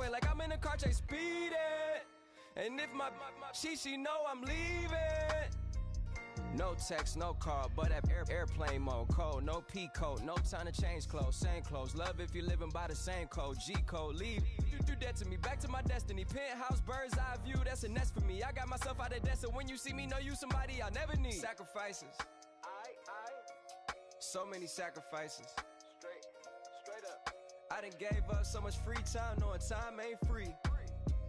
driveway like I'm in a car chase speeding. And if my she know I'm leaving. No text, no call, but at airplane mode. Cold, no P code, no time to change clothes. Same clothes, love if you're living by the same code. G code, leave. You do that to me, back to my destiny. Penthouse, bird's eye view, that's a nest for me. I got myself out of debt, so when you see me, know you somebody I'll never need. Sacrifices. So many sacrifices. Straight up. I done gave up so much free time, knowing time ain't free.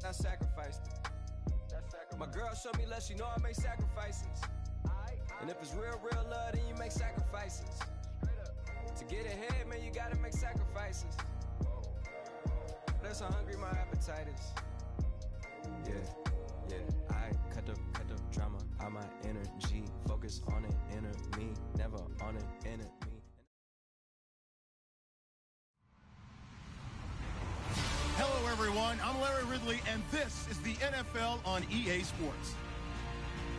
I sacrificed it. My girl showed me love, she know I make sacrifices. And if it's real love, then you make sacrifices. To get ahead, man, you gotta make sacrifices. That's how hungry my appetite is. Yeah, I cut the drama out my energy. Focus on it, inner me, never on it, enemy. Hello, everyone. I'm Larry Ridley, and this is the NFL on EA Sports.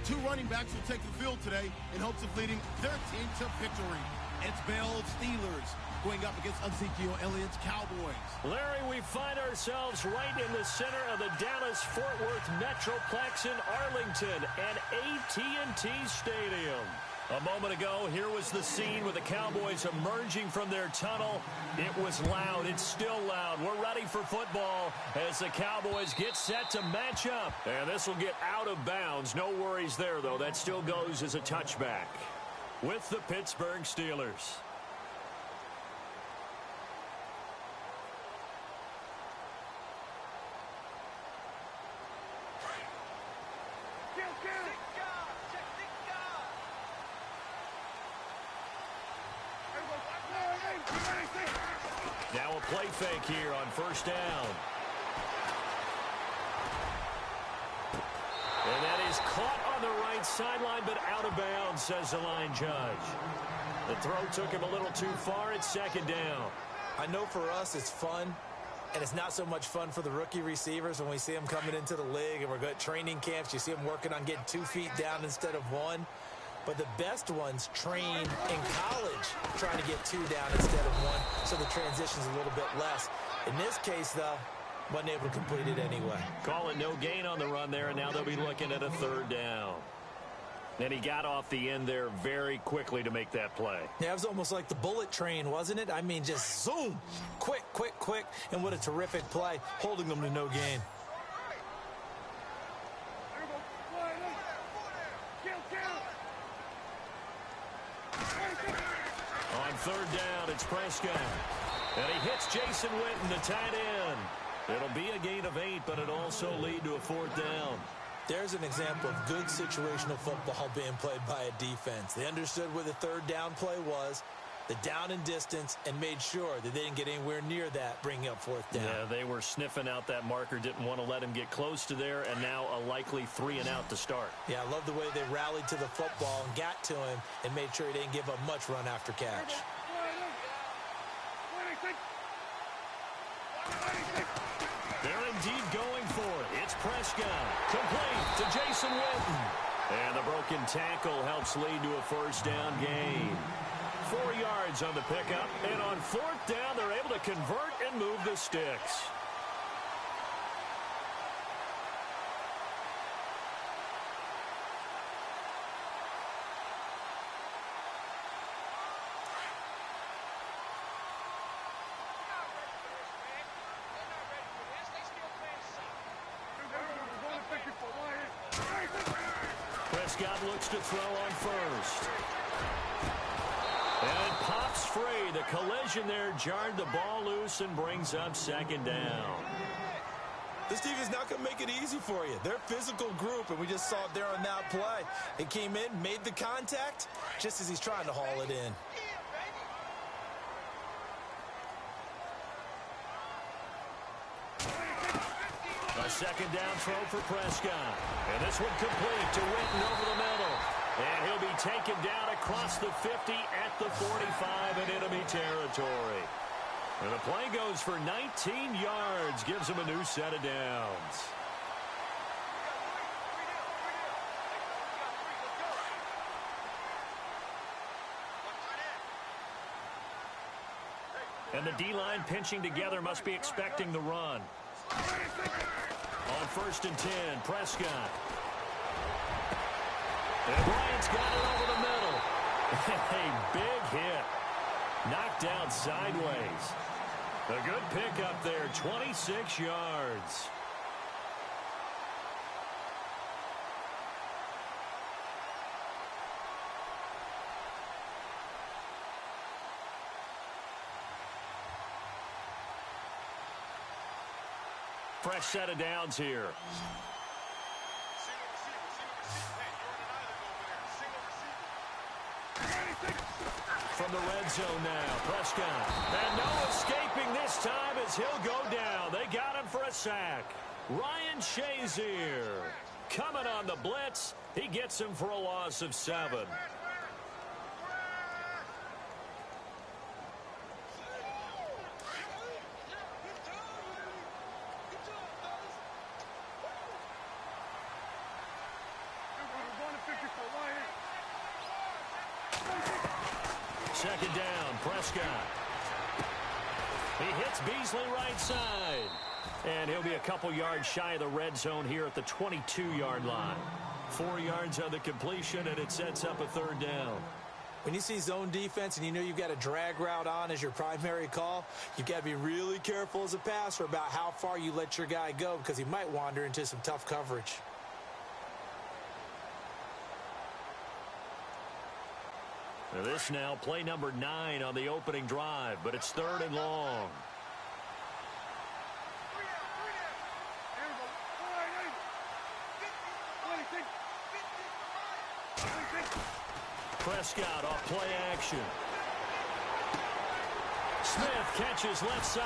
Two running backs will take the field today in hopes of leading their team to victory. It's Bell's Steelers going up against Ezekiel Elliott's Cowboys. Larry, we find ourselves right in the center of the Dallas-Fort Worth Metroplex in Arlington and AT&T Stadium. A moment ago, here was the scene with the Cowboys emerging from their tunnel. It was loud. It's still loud. We're ready for football as the Cowboys get set to match up. And this will get out of bounds. No worries there, though. That still goes as a touchback with the Pittsburgh Steelers. Now a play fake here on first down. And that is caught on the right sideline, but out of bounds, says the line judge. The throw took him a little too far. It's second down. I know for us it's fun, and it's not so much fun for the rookie receivers when we see them coming into the league and we're good training camps. You see them working on getting 2 feet down instead of 1. But the best ones train in college trying to get 2 down instead of 1, so the transition's a little bit less. In this case, though, wasn't able to complete it anyway. Call it no gain on the run there, and now they'll be looking at a third down. And he got off the end there very quickly to make that play. Yeah, it was almost like the bullet train, wasn't it? I mean, just zoom, quick, and what a terrific play, holding them to no gain. On third down, it's Prescott. And he hits Jason Witten, the tight end. It'll be a gain of 8, but it'll also lead to a fourth down. There's an example of good situational football being played by a defense. They understood where the third down play was, the down and distance, and made sure that they didn't get anywhere near that, bringing up fourth down. Yeah, they were sniffing out that marker, didn't want to let him get close to there, and now a likely 3 and out to start. Yeah, I love the way they rallied to the football and got to him and made sure he didn't give up much run after catch. They're indeed going for it. It's Prescott. Complete to Jason Witten. And the broken tackle helps lead to a first down gain. 4 yards on the pickup. And on fourth down, they're able to convert and move the sticks. Prescott looks to throw on first. And it pops free. The collision there jarred the ball loose and brings up second down. This team is not going to make it easy for you. They're a physical group, and we just saw it there on that play. It came in, made the contact, just as he's trying to haul it in. A second down throw for Prescott. And this one complete to Witten over the middle. And he'll be taken down across the 50 at the 45 in enemy territory. And the play goes for 19 yards, gives him a new set of downs. And the D-line pinching together, must be expecting the run. On 1st and 10, Prescott. And Bryant's got it over the middle. A big hit. Knocked out sideways. A good pickup there, 26 yards. Fresh set of downs here. From the red zone now, Prescott. And no escaping this time as he'll go down. They got him for a sack. Ryan Shazier coming on the blitz. He gets him for a loss of 7. Second down, Prescott. He hits Beasley right side. And he'll be a couple yards shy of the red zone here at the 22-yard line. 4 yards on the completion, and it sets up a 3rd down. When you see zone defense and you know you've got a drag route on as your primary call, you've got to be really careful as a passer about how far you let your guy go because he might wander into some tough coverage. This now play number 9 on the opening drive, but it's 3rd and long. Prescott off play action. Smith catches left side.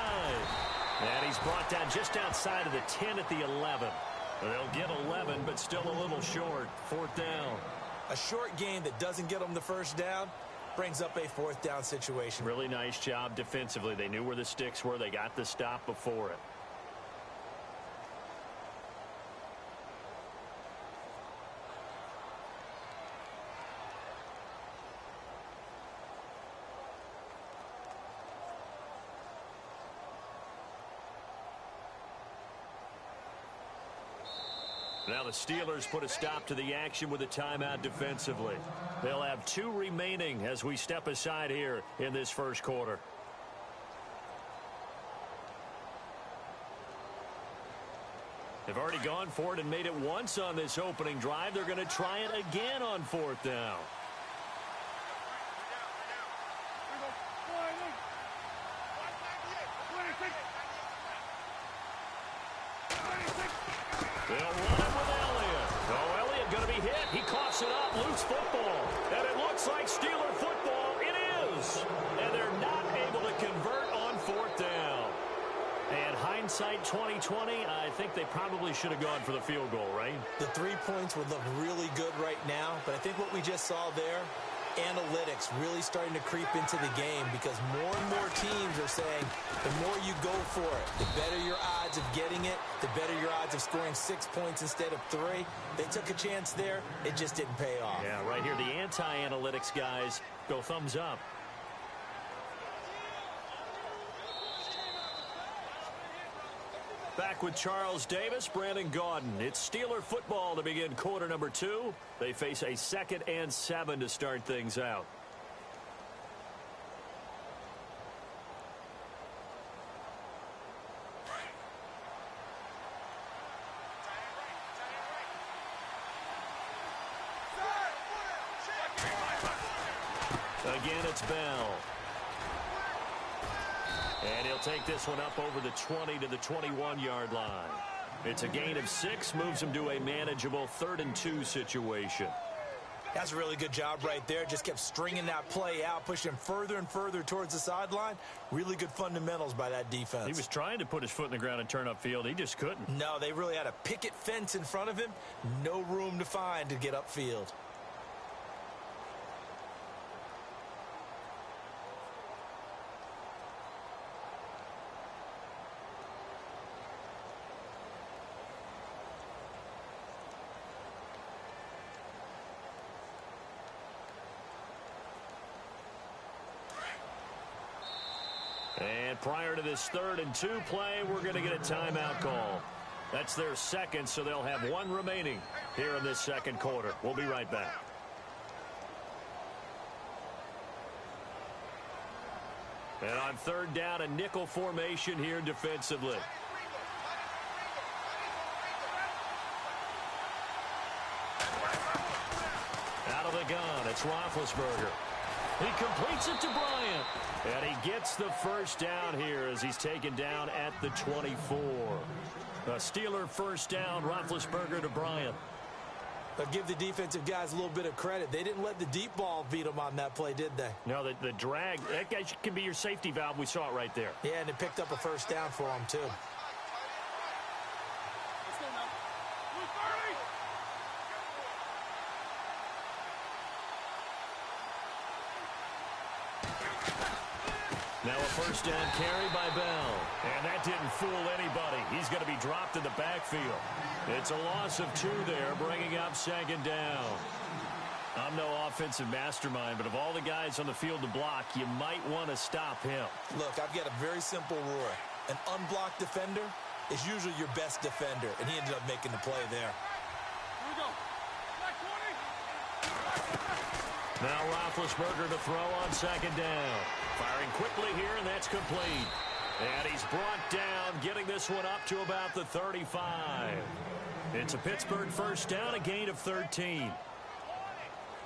And he's brought down just outside of the 10 at the 11. They'll get 11, but still a little short. 4th down. A short gain that doesn't get them the first down brings up a 4th down situation. Really nice job defensively. They knew where the sticks were. They got the stop before it. Now the Steelers put a stop to the action with a timeout defensively. They'll have 2 remaining as we step aside here in this first quarter. They've already gone for it and made it once on this opening drive. They're going to try it again on 4th down. They'll run it with Elliott. Oh, Elliott going to be hit. He coughs it up. Loose football. And it looks like Steeler football. It is. And they're not able to convert on 4th down. And hindsight 2020, I think they probably should have gone for the field goal, right? The 3 points would look really good right now. But I think what we just saw there, analytics really starting to creep into the game because more and more teams are saying the more you go for it, the better your odds of getting it, the better your odds of scoring 6 points instead of 3. They took a chance there. It just didn't pay off. Yeah, right here, the anti-analytics guys go thumbs up. Back with Charles Davis, Brandon Gaudin. It's Steeler football to begin quarter number 2. They face a 2nd and 7 to start things out. Again, it's Bell. And he'll take this one up over the 20 to the 21-yard line. It's a gain of 6, moves him to a manageable 3rd and 2 situation. That's a really good job right there. Just kept stringing that play out, pushing him further and further towards the sideline. Really good fundamentals by that defense. He was trying to put his foot in the ground and turn upfield. He just couldn't. No, they really had a picket fence in front of him. No room to find to get upfield. And prior to this 3rd and 2 play, we're going to get a timeout call. That's their second, so they'll have one remaining here in this second quarter. We'll be right back. And on 3rd down, a nickel formation here defensively. Out of the gun, it's Roethlisberger. He completes it to Bryant. And he gets the first down here as he's taken down at the 24. A Steeler first down, Roethlisberger to Bryant. I'll give the defensive guys a little bit of credit. They didn't let the deep ball beat them on that play, did they? No, the drag, that guy can be your safety valve. We saw it right there. Yeah, and it picked up a first down for them, too. Now a first down carry by Bell. And that didn't fool anybody. He's going to be dropped in the backfield. It's a loss of 2 there, bringing up 2nd down. I'm no offensive mastermind, but of all the guys on the field to block, you might want to stop him. Look, I've got a very simple rule. An unblocked defender is usually your best defender, and he ended up making the play there. Here we go. Now Roethlisberger to throw on 2nd down. Firing quickly here, and that's complete. And he's brought down, getting this one up to about the 35. It's a Pittsburgh first down, a gain of 13.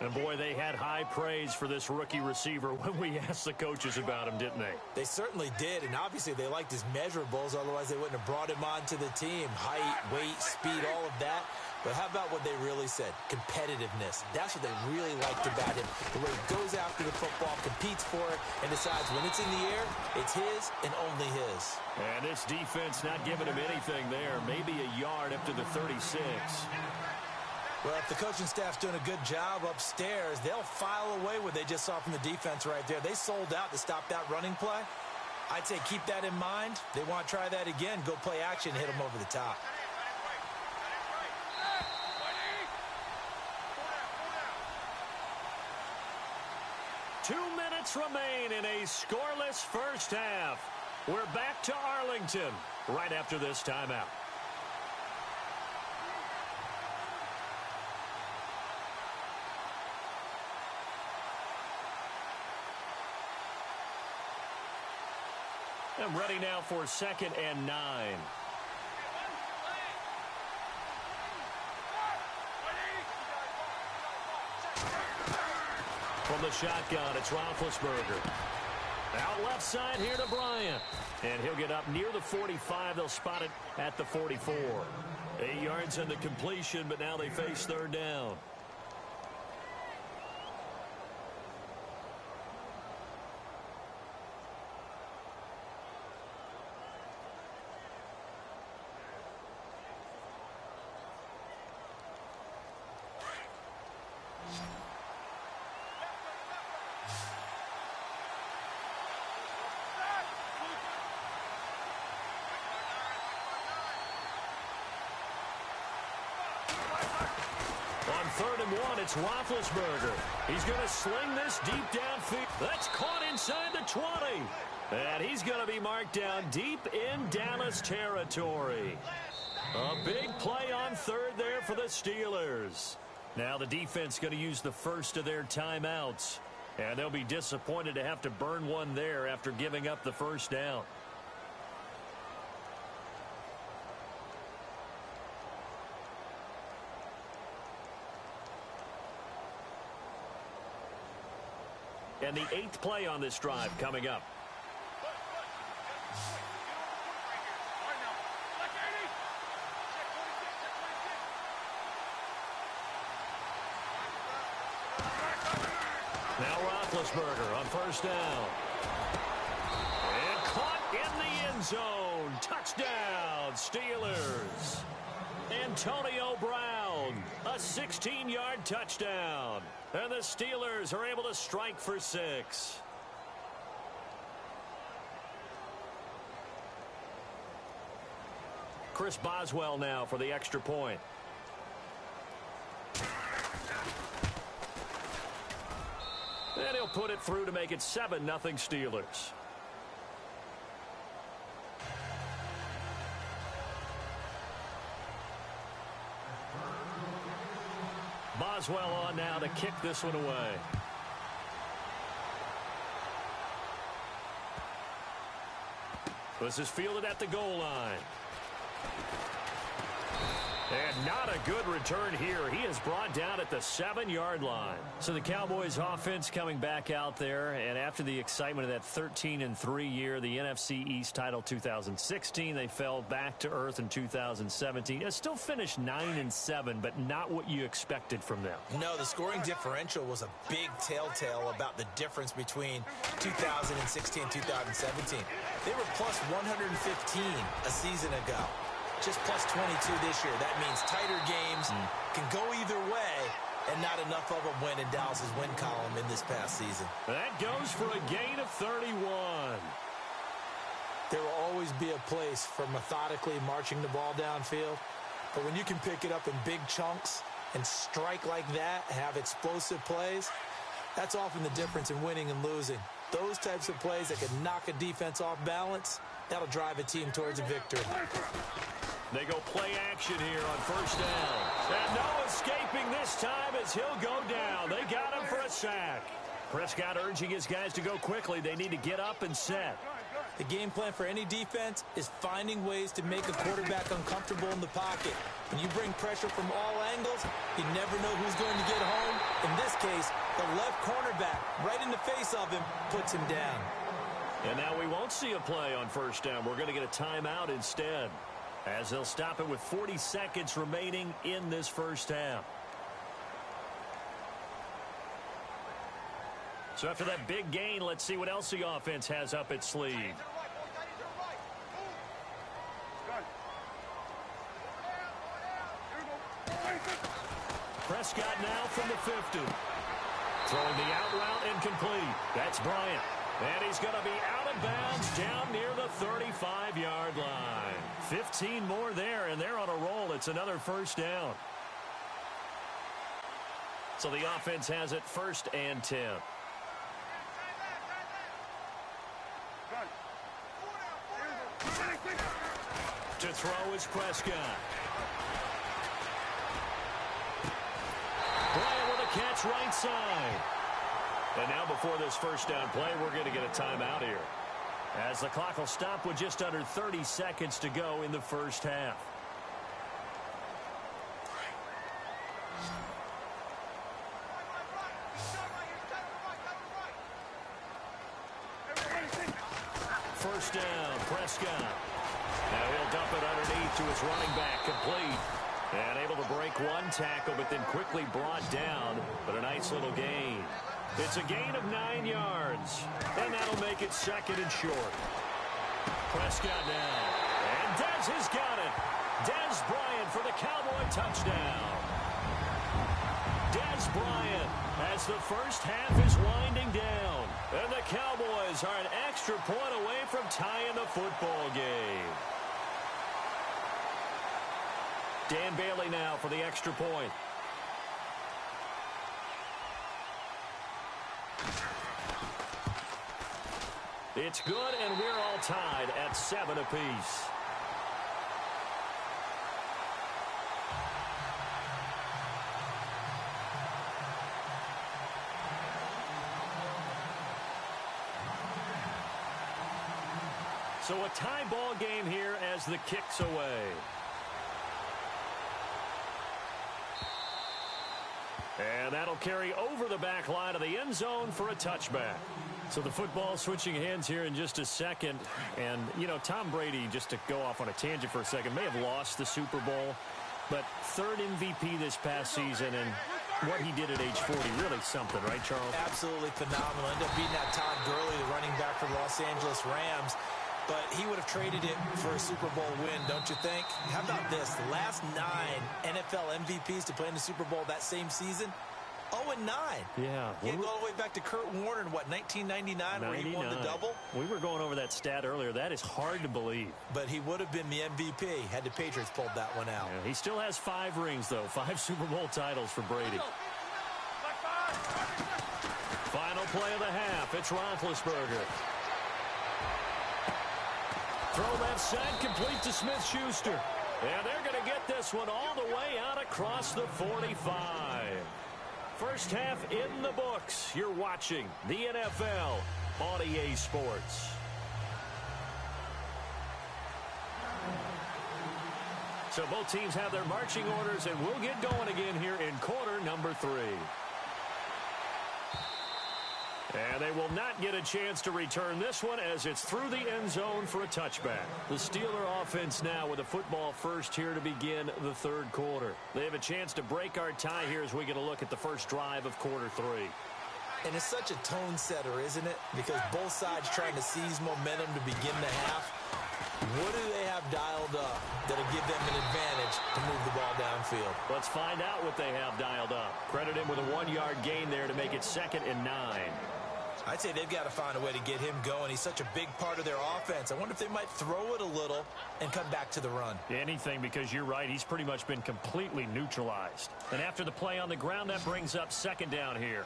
And, boy, they had high praise for this rookie receiver when we asked the coaches about him, didn't they? They certainly did, and obviously they liked his measurables. Otherwise, they wouldn't have brought him onto the team. Height, weight, speed, all of that. But how about what they really said? Competitiveness. That's what they really liked about him. The way he goes after the football, competes for it, and decides when it's in the air, it's his and only his. And this defense not giving him anything there. Maybe a yard up to the 36. Well, if the coaching staff's doing a good job upstairs, they'll file away what they just saw from the defense right there. They sold out to stop that running play. I'd say keep that in mind. They want to try that again. Go play action, hit them over the top. Two minutes remain in a scoreless first half. We're back to Arlington right after this timeout. I'm ready now for 2nd and 9. From the shotgun, it's Roethlisberger. Out left side here to Bryant. And he'll get up near the 45. They'll spot it at the 44. 8 yards in the completion, but now they face 3rd down. On 3rd and 1, it's Roethlisberger. He's going to sling this deep downfield. That's caught inside the 20. And he's going to be marked down deep in Dallas territory. A big play on 3rd there for the Steelers. Now the defense going to use the first of their timeouts. And they'll be disappointed to have to burn one there after giving up the first down. And the 8th play on this drive coming up. Now Roethlisberger on first down. And caught in the end zone. Touchdown, Steelers. Antonio Brown, a 16-yard touchdown. And the Steelers are able to strike for 6. Chris Boswell now for the extra point. And he'll put it through to make it 7-0 Steelers. Boswell on now to kick this one away. This is fielded at the goal line. And not a good return here. He is brought down at the 7-yard line. So the Cowboys offense coming back out there, and after the excitement of that 13-3 year, the NFC East title 2016, they fell back to earth in 2017. It still finished 9-7, but not what you expected from them. No, the scoring differential was a big telltale about the difference between 2016 and 2017. They were plus 115 a season ago. Just plus 22 this year. That means tighter games can go either way, and not enough of them win in Dallas's win column in this past season. That goes for a gain of 31. There will always be a place for methodically marching the ball downfield, but when you can pick it up in big chunks and strike like that, have explosive plays, that's often the difference in winning and losing. Those types of plays that can knock a defense off balance, that'll drive a team towards a victory. They go play action here on first down. And no escaping this time as he'll go down. They got him for a sack. Prescott urging his guys to go quickly. They need to get up and set. The game plan for any defense is finding ways to make a quarterback uncomfortable in the pocket. When you bring pressure from all angles, you never know who's going to get home. In this case, the left cornerback, right in the face of him, puts him down. And now we won't see a play on first down. We're going to get a timeout instead, as they'll stop it with 40 seconds remaining in this first half. So after that big gain, let's see what else the offense has up its sleeve. Prescott now from the 50. Throwing the out route incomplete. That's Bryant. And he's going to be out of bounds down near the 35-yard line. 15 more there, and they're on a roll. It's another first down. So the offense has it 1st and 10. To throw is Prescott. Bryant with a catch right side. And now before this first down play, we're going to get a timeout here, as the clock will stop with just under 30 seconds to go in the first half. First down, Prescott. Now he'll dump it underneath to his running back, complete. And able to break one tackle, but then quickly brought down. But a nice little gain. It's a gain of 9 yards. And that'll make it 2nd and short. Prescott now. And Dez has got it. Dez Bryant for the Cowboy touchdown. Dez Bryant, as the first half is winding down. And the Cowboys are an extra point away from tying the football game. Dan Bailey now for the extra point. It's good, and we're all tied at 7 apiece. So a tie ball game here as the kick's away. And that'll carry over the back line of the end zone for a touchback. So the football switching hands here in just a second. And, you know, Tom Brady, just to go off on a tangent for a second, may have lost the Super Bowl, but 3rd MVP this past season, and what he did at age 40, really something, right, Charles? Absolutely phenomenal. Ended up beating out Todd Gurley, the running back for the Los Angeles Rams. But he would have traded it for a Super Bowl win, don't you think? How about this? The last 9 NFL MVPs to play in the Super Bowl that same season, 0-9. Yeah. You go all the way back to Kurt Warner in, what, 1999, where he won the double? We were going over that stat earlier. That is hard to believe. But he would have been the MVP had the Patriots pulled that one out. Yeah, he still has 5 rings, though. 5 Super Bowl titles for Brady. Final play of the half. It's Roethlisberger. Throw left side, complete to Smith-Schuster. And they're going to get this one all the way out across the 45. first half in the books. You're watching the NFL on EA Sports. So both teams have their marching orders, and we'll get going again here in quarter number 3. And they will not get a chance to return this one as it's through the end zone for a touchback. The Steeler offense now with a football first here to begin the third quarter. They have a chance to break our tie here as we get a look at the first drive of quarter 3. And it's such a tone setter, isn't it? Because both sides trying to seize momentum to begin the half. What do they have dialed up that'll give them an advantage to move the ball downfield? Let's find out what they have dialed up. Credit him with a 1-yard gain there to make it 2nd and 9. I'd say they've got to find a way to get him going. He's such a big part of their offense. I wonder if they might throw it a little and come back to the run. Anything, because you're right. He's pretty much been completely neutralized. And after the play on the ground, that brings up 2nd down here.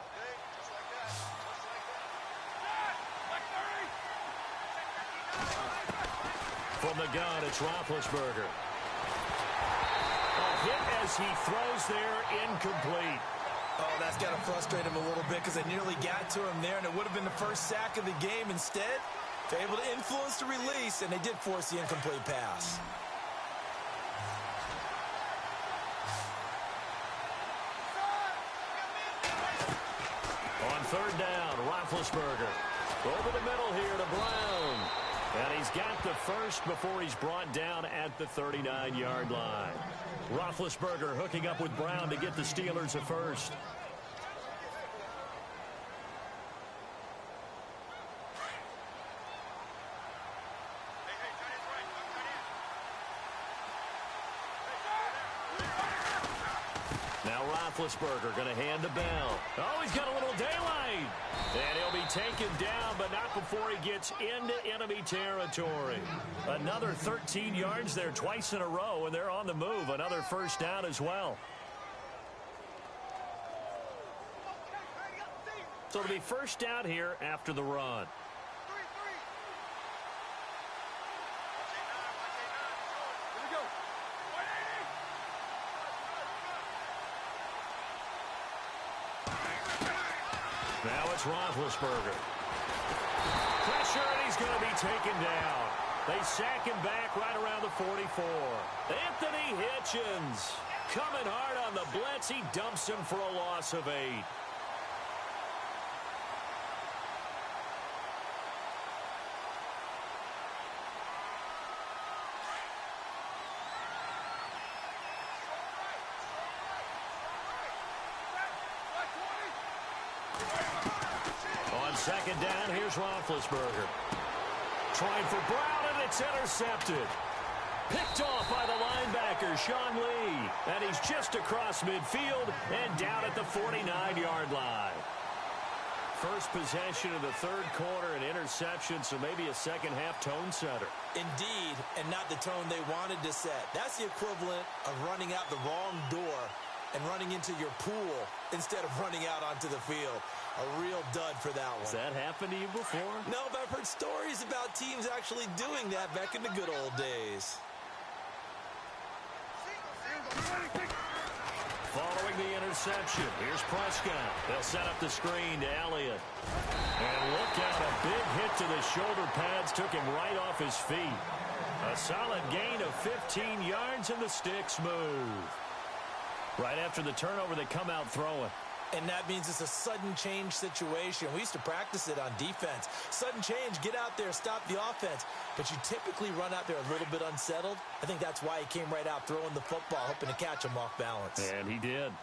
From the gun, it's Roethlisberger. A hit as he throws there, incomplete. Oh, that's got to frustrate him a little bit because they nearly got to him there, and it would have been the first sack of the game. Instead, they're able to influence the release, and they did force the incomplete pass. On 3rd down, Roethlisberger. Over the middle here to Brown. And he's got the first before he's brought down at the 39-yard line. Roethlisberger hooking up with Brown to get the Steelers a first. Now Roethlisberger going to hand to Bell. Oh, he's got a little daylight. And he'll be taken down, but not before he gets into enemy territory. Another 13 yards there twice in a row, and they're on the move. Another first down as well. So it'll be first down here after the run. Now it's Roethlisberger. Pressure, and he's going to be taken down. They sack him back right around the 44. Anthony Hitchens coming hard on the blitz. He dumps him for a loss of 8. On 2nd down, here's Roethlisberger. Trying for Brown, and it's intercepted. Picked off by the linebacker, Sean Lee. And he's just across midfield and down at the 49-yard line. First possession of the third quarter, an interception, so maybe a second-half tone setter. Indeed, and not the tone they wanted to set. That's the equivalent of running out the wrong door and running into your pool instead of running out onto the field. A real dud for that one. Has that happened to you before? No, but I've heard stories about teams actually doing that back in the good old days. Following the interception, here's Prescott. They'll set up the screen to Elliott. And look out, a big hit to the shoulder pads took him right off his feet. A solid gain of 15 yards, and the sticks move. Right after the turnover, they come out throwing. And that means it's a sudden change situation. We used to practice it on defense. Sudden change, get out there, stop the offense. But you typically run out there a little bit unsettled. I think that's why he came right out throwing the football, hoping to catch him off balance. And he did.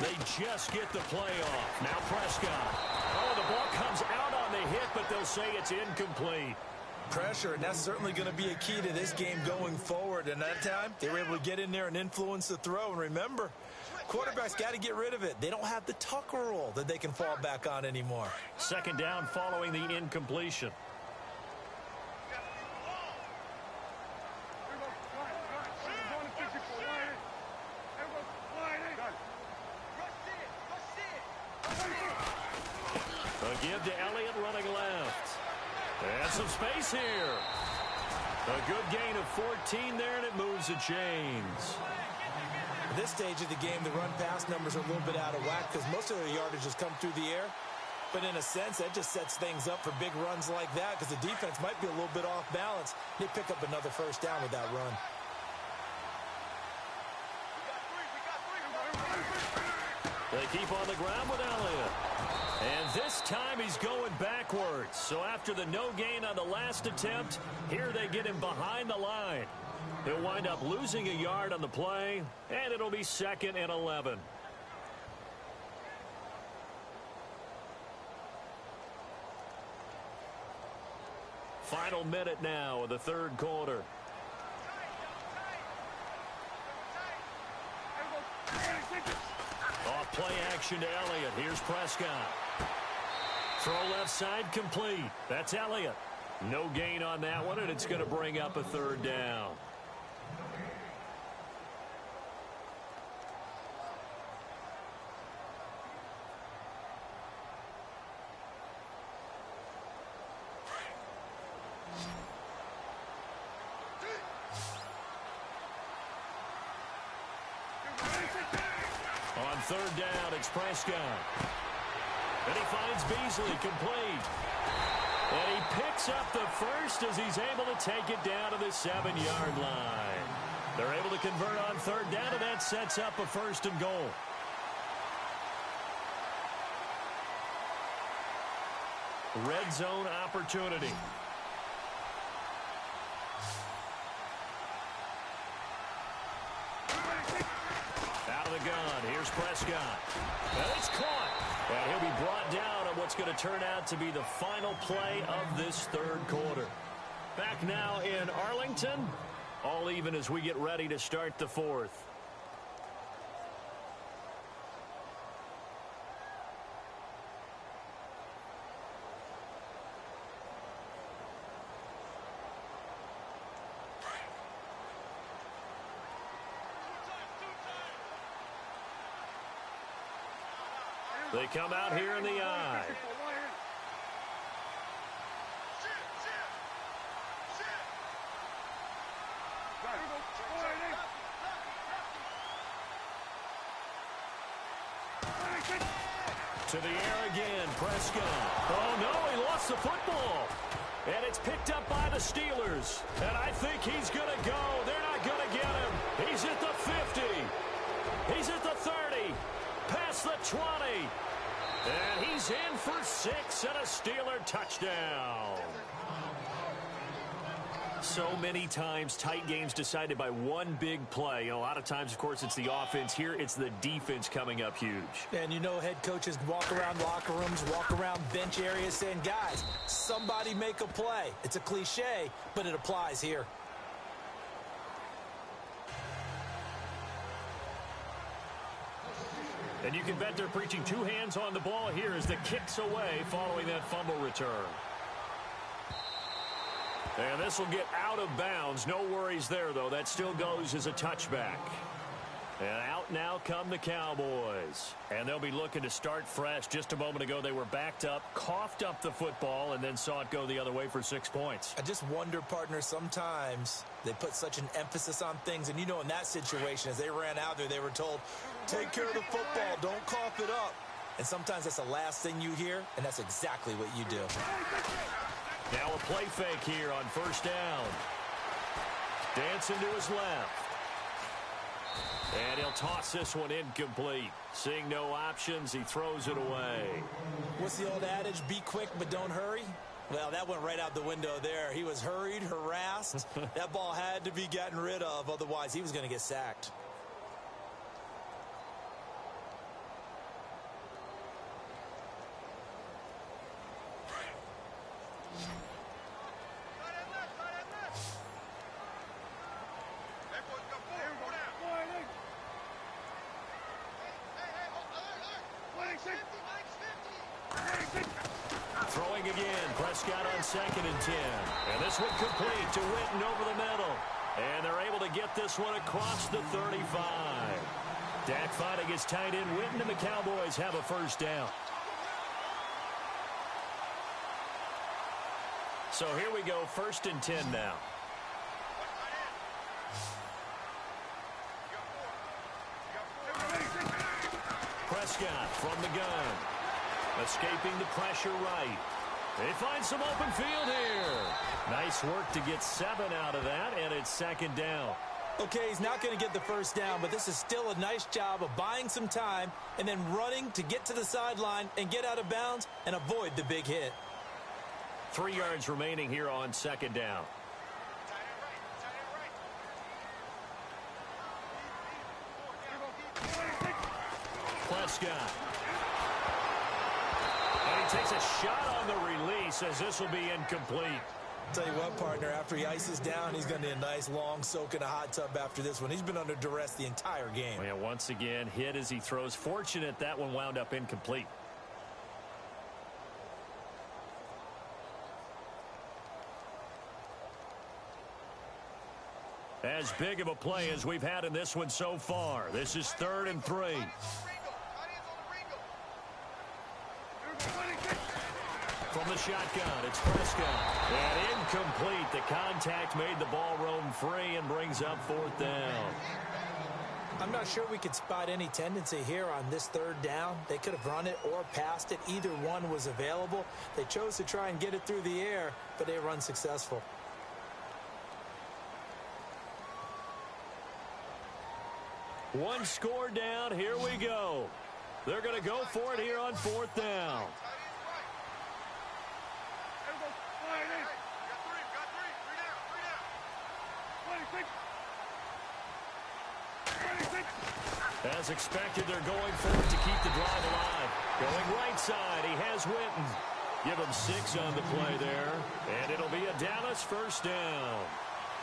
They just get the play off. Now Prescott. Oh, the ball comes out on the hit, but they'll say it's incomplete. Pressure, and that's certainly going to be a key to this game going forward. And that time, they were able to get in there and influence the throw. And remember, quarterbacks got to get rid of it. They don't have the Tucker rule that they can fall back on anymore. 2nd down following the incompletion. give to Elliott running left. And some space here. A good gain of 14 there, and it moves the chains. At this stage of the game, the run-pass numbers are a little bit out of whack because most of their yardage has come through the air. But in a sense, that just sets things up for big runs like that because the defense might be a little bit off balance. They pick up another first down with that run. They keep on the ground with Elliott. And this time he's going backwards. So after the no gain on the last attempt, here they get him behind the line. He'll wind up losing a yard on the play, and it'll be 2nd and 11. Final minute now of the third quarter. Off play action to Elliott. Here's Prescott. Throw left side complete. That's Elliott. No gain on that one, and it's going to bring up a third down. On third down, it's Prescott. And he finds Beasley complete. And he picks up the first as he's able to take it down to the 7-yard line. They're able to convert on third down, and that sets up a 1st and goal. Red zone opportunity. Out of the gun, here's Prescott. And it's caught. And he'll be brought down on what's going to turn out to be the final play of this third quarter. Back now in Arlington, all even as we get ready to start the fourth. They come out here in the eye. To the air again, Prescott. Oh, no, he lost the football. And it's picked up by the Steelers. And I think he's going to go. They're not going to get him. He's at the 50. He's at the 30. Past the 20. And he's in for 6 and a Steeler touchdown. So many times tight games decided by one big play. You know, a lot of times, of course, it's the offense. Here, it's the defense coming up huge. And you know head coaches walk around locker rooms, walk around bench areas saying, guys, somebody make a play. It's a cliche, but it applies here. And you can bet they're preaching 2 hands on the ball here as the kick's away following that fumble return. And this will get out of bounds. No worries there, though. That still goes as a touchback. And out now come the Cowboys. And they'll be looking to start fresh. Just a moment ago, they were backed up, coughed up the football, and then saw it go the other way for 6 points. I just wonder, partner, sometimes they put such an emphasis on things. And, you know, in that situation, as they ran out there, they were told, take care of the football, don't cough it up. And sometimes that's the last thing you hear, and that's exactly what you do. Now a play fake here on first down. Dancing to his left. And he'll toss this one incomplete. Seeing no options, he throws it away. What's the old adage? Be quick, but don't hurry? Well, that went right out the window there. He was hurried, harassed. That ball had to be gotten rid of, otherwise he was going to get sacked. Throwing again, Prescott on 2nd and 10. And this one complete to Witten over the middle. And they're able to get this one across the 35. Dak finding his tight end Witten, and the Cowboys have a first down. So here we go, 1st and 10 now. Prescott from the gun. Escaping the pressure right. They find some open field here. Nice work to get 7 out of that, and it's 2nd down. Okay, he's not going to get the 1st down, but this is still a nice job of buying some time and then running to get to the sideline and get out of bounds and avoid the big hit. 3 yards remaining here on 2nd down. Prescott. And he takes a shot on the release as this will be incomplete. Tell you what, partner, after he ices down, he's going to need a nice long soak in a hot tub after this one. He's been under duress the entire game. Yeah, once again, hit as he throws. Fortunate that one wound up incomplete. As big of a play as we've had in this one so far. This is 3rd and 3. From the shotgun, it's Prescott. And incomplete. The contact made the ball roam free and brings up 4th down. I'm not sure we could spot any tendency here on this 3rd down. They could have run it or passed it. Either one was available. They chose to try and get it through the air, but they were unsuccessful. One score down. Here we go. They're going to go for it here on 4th down. As expected, they're going for it to keep the drive alive. Going right side, he has Witten. Give him 6 on the play there. And it'll be a Dallas 1st down.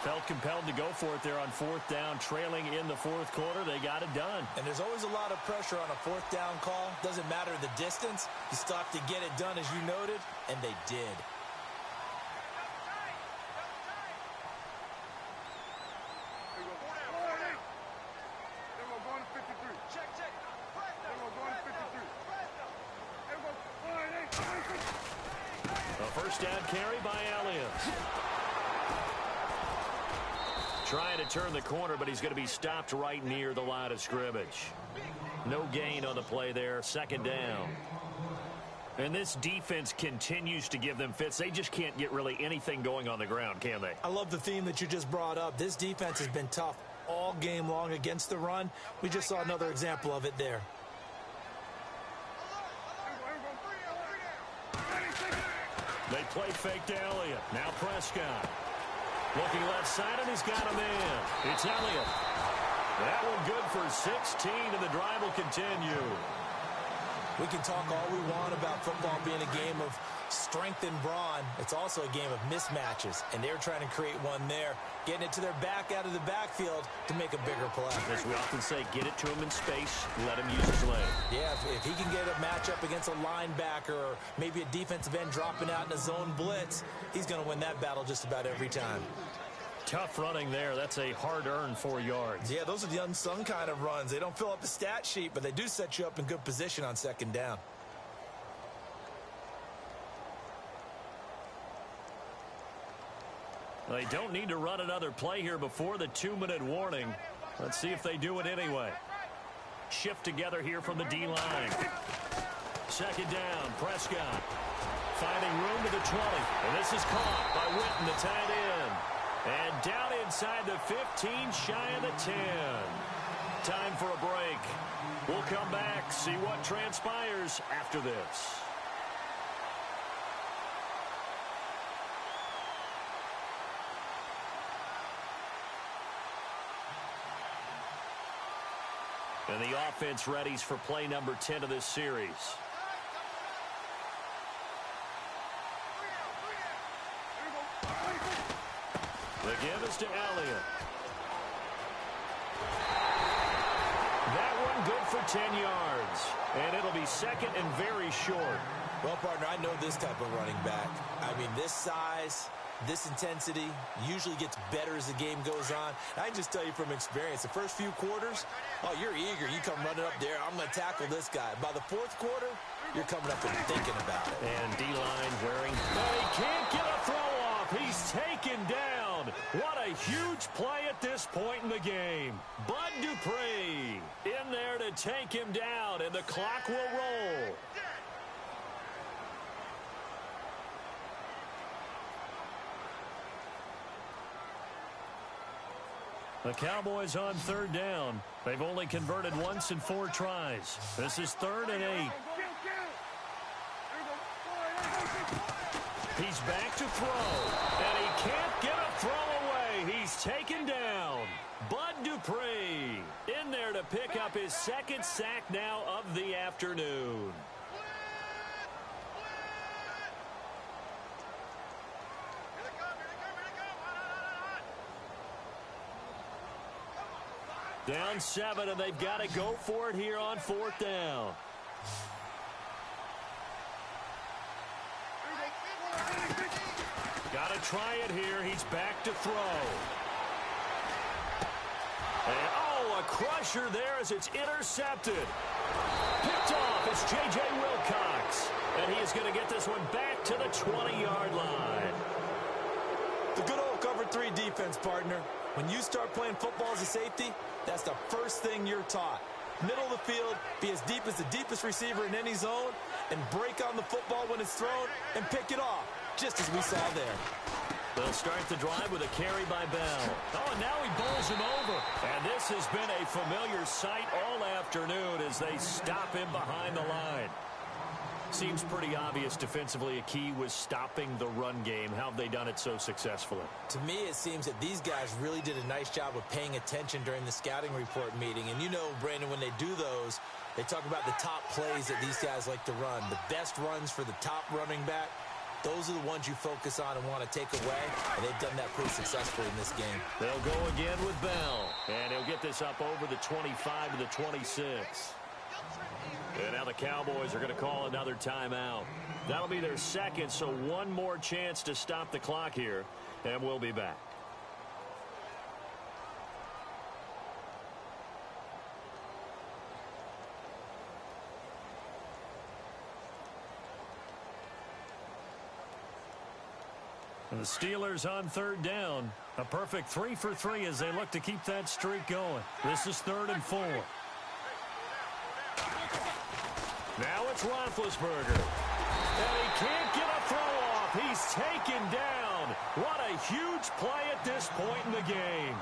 Felt compelled to go for it there on 4th down, trailing in the 4th quarter. They got it done. And there's always a lot of pressure on a 4th down call. Doesn't matter the distance. You still have to get it done, as you noted, and they did. A 1st down carry by Elliott. Trying to turn the corner, but he's going to be stopped right near the line of scrimmage. No gain on the play there. 2nd down. And this defense continues to give them fits. They just can't get really anything going on the ground, can they? I love the theme that you just brought up. This defense has been tough all game long against the run. We just saw another example of it there. They play fake to Elliott. Now Prescott. Looking left side, and he's got him in. It's Elliott. That one good for 16, and the drive will continue. We can talk all we want about football being a game of strength and brawn. It's also a game of mismatches, and they're trying to create one there, getting it to their back out of the backfield to make a bigger play. As we often say, get it to him in space, let him use his leg. Yeah, if he can get a matchup against a linebacker or maybe a defensive end dropping out in a zone blitz, he's going to win that battle just about every time. Tough running there. That's a hard-earned 4 yards. Yeah, those are the unsung kind of runs. They don't fill up the stat sheet, but they do set you up in good position on 2nd down. They don't need to run another play here before the 2-minute warning. Let's see if they do it anyway. Shift together here from the D-line. 2nd down, Prescott. Finding room to the 20. And this is caught by Witten, the tight end. And down inside the 15, shy of the 10. Time for a break. We'll come back, see what transpires after this. And the offense readies for play number 10 of this series. The give is to Elliott. That one good for 10 yards. And it'll be 2nd and very short. Well, partner, I know this type of running back. I mean, this size, this intensity usually gets better as the game goes on. I can just tell you from experience, the first few quarters, oh, you're eager. You come running up there. I'm going to tackle this guy. By the 4th quarter, you're coming up and thinking about it. And D-line wearing. He can't get a throw off. He's taken down. What a huge play at this point in the game. Bud Dupree in there to take him down, and the clock will roll. The Cowboys on third down. They've only converted once in 4 tries. This is 3rd and 8. He's back to throw, and he can't get a throw away. He's taken down. Bud Dupree in there to pick up his 2nd sack now of the afternoon. Down 7, and they've got to go for it here on 4th down. Got to try it here. He's back to throw. And, oh, a crusher there as it's intercepted. Picked off. It's J.J. Wilcox. And he is going to get this one back to the 20-yard line. The good old cover 3 defense, partner. When you start playing football as a safety, that's the first thing you're taught. Middle of the field, be as deep as the deepest receiver in any zone, and break on the football when it's thrown and pick it off, just as we saw there. They'll start the drive with a carry by Bell. Oh, and now he bowls him over. And this has been a familiar sight all afternoon as they stop him behind the line. Seems pretty obvious defensively a key was stopping the run game. How have they done it so successfully? To me, it seems that these guys really did a nice job of paying attention during the scouting report meeting. And you know, Brandon, when they do those, they talk about the top plays that these guys like to run. The best runs for the top running back, those are the ones you focus on and want to take away. And they've done that pretty successfully in this game. They'll go again with Bell. And he'll get this up over the 25 to the 26. And now the Cowboys are going to call another timeout. That'll be their 2nd, so one more chance to stop the clock here, and we'll be back. And the Steelers on 3rd down. A perfect 3 for 3 as they look to keep that streak going. This is 3rd and 4. Now it's Roethlisberger. And he can't get a throw off. He's taken down. What a huge play at this point in the game.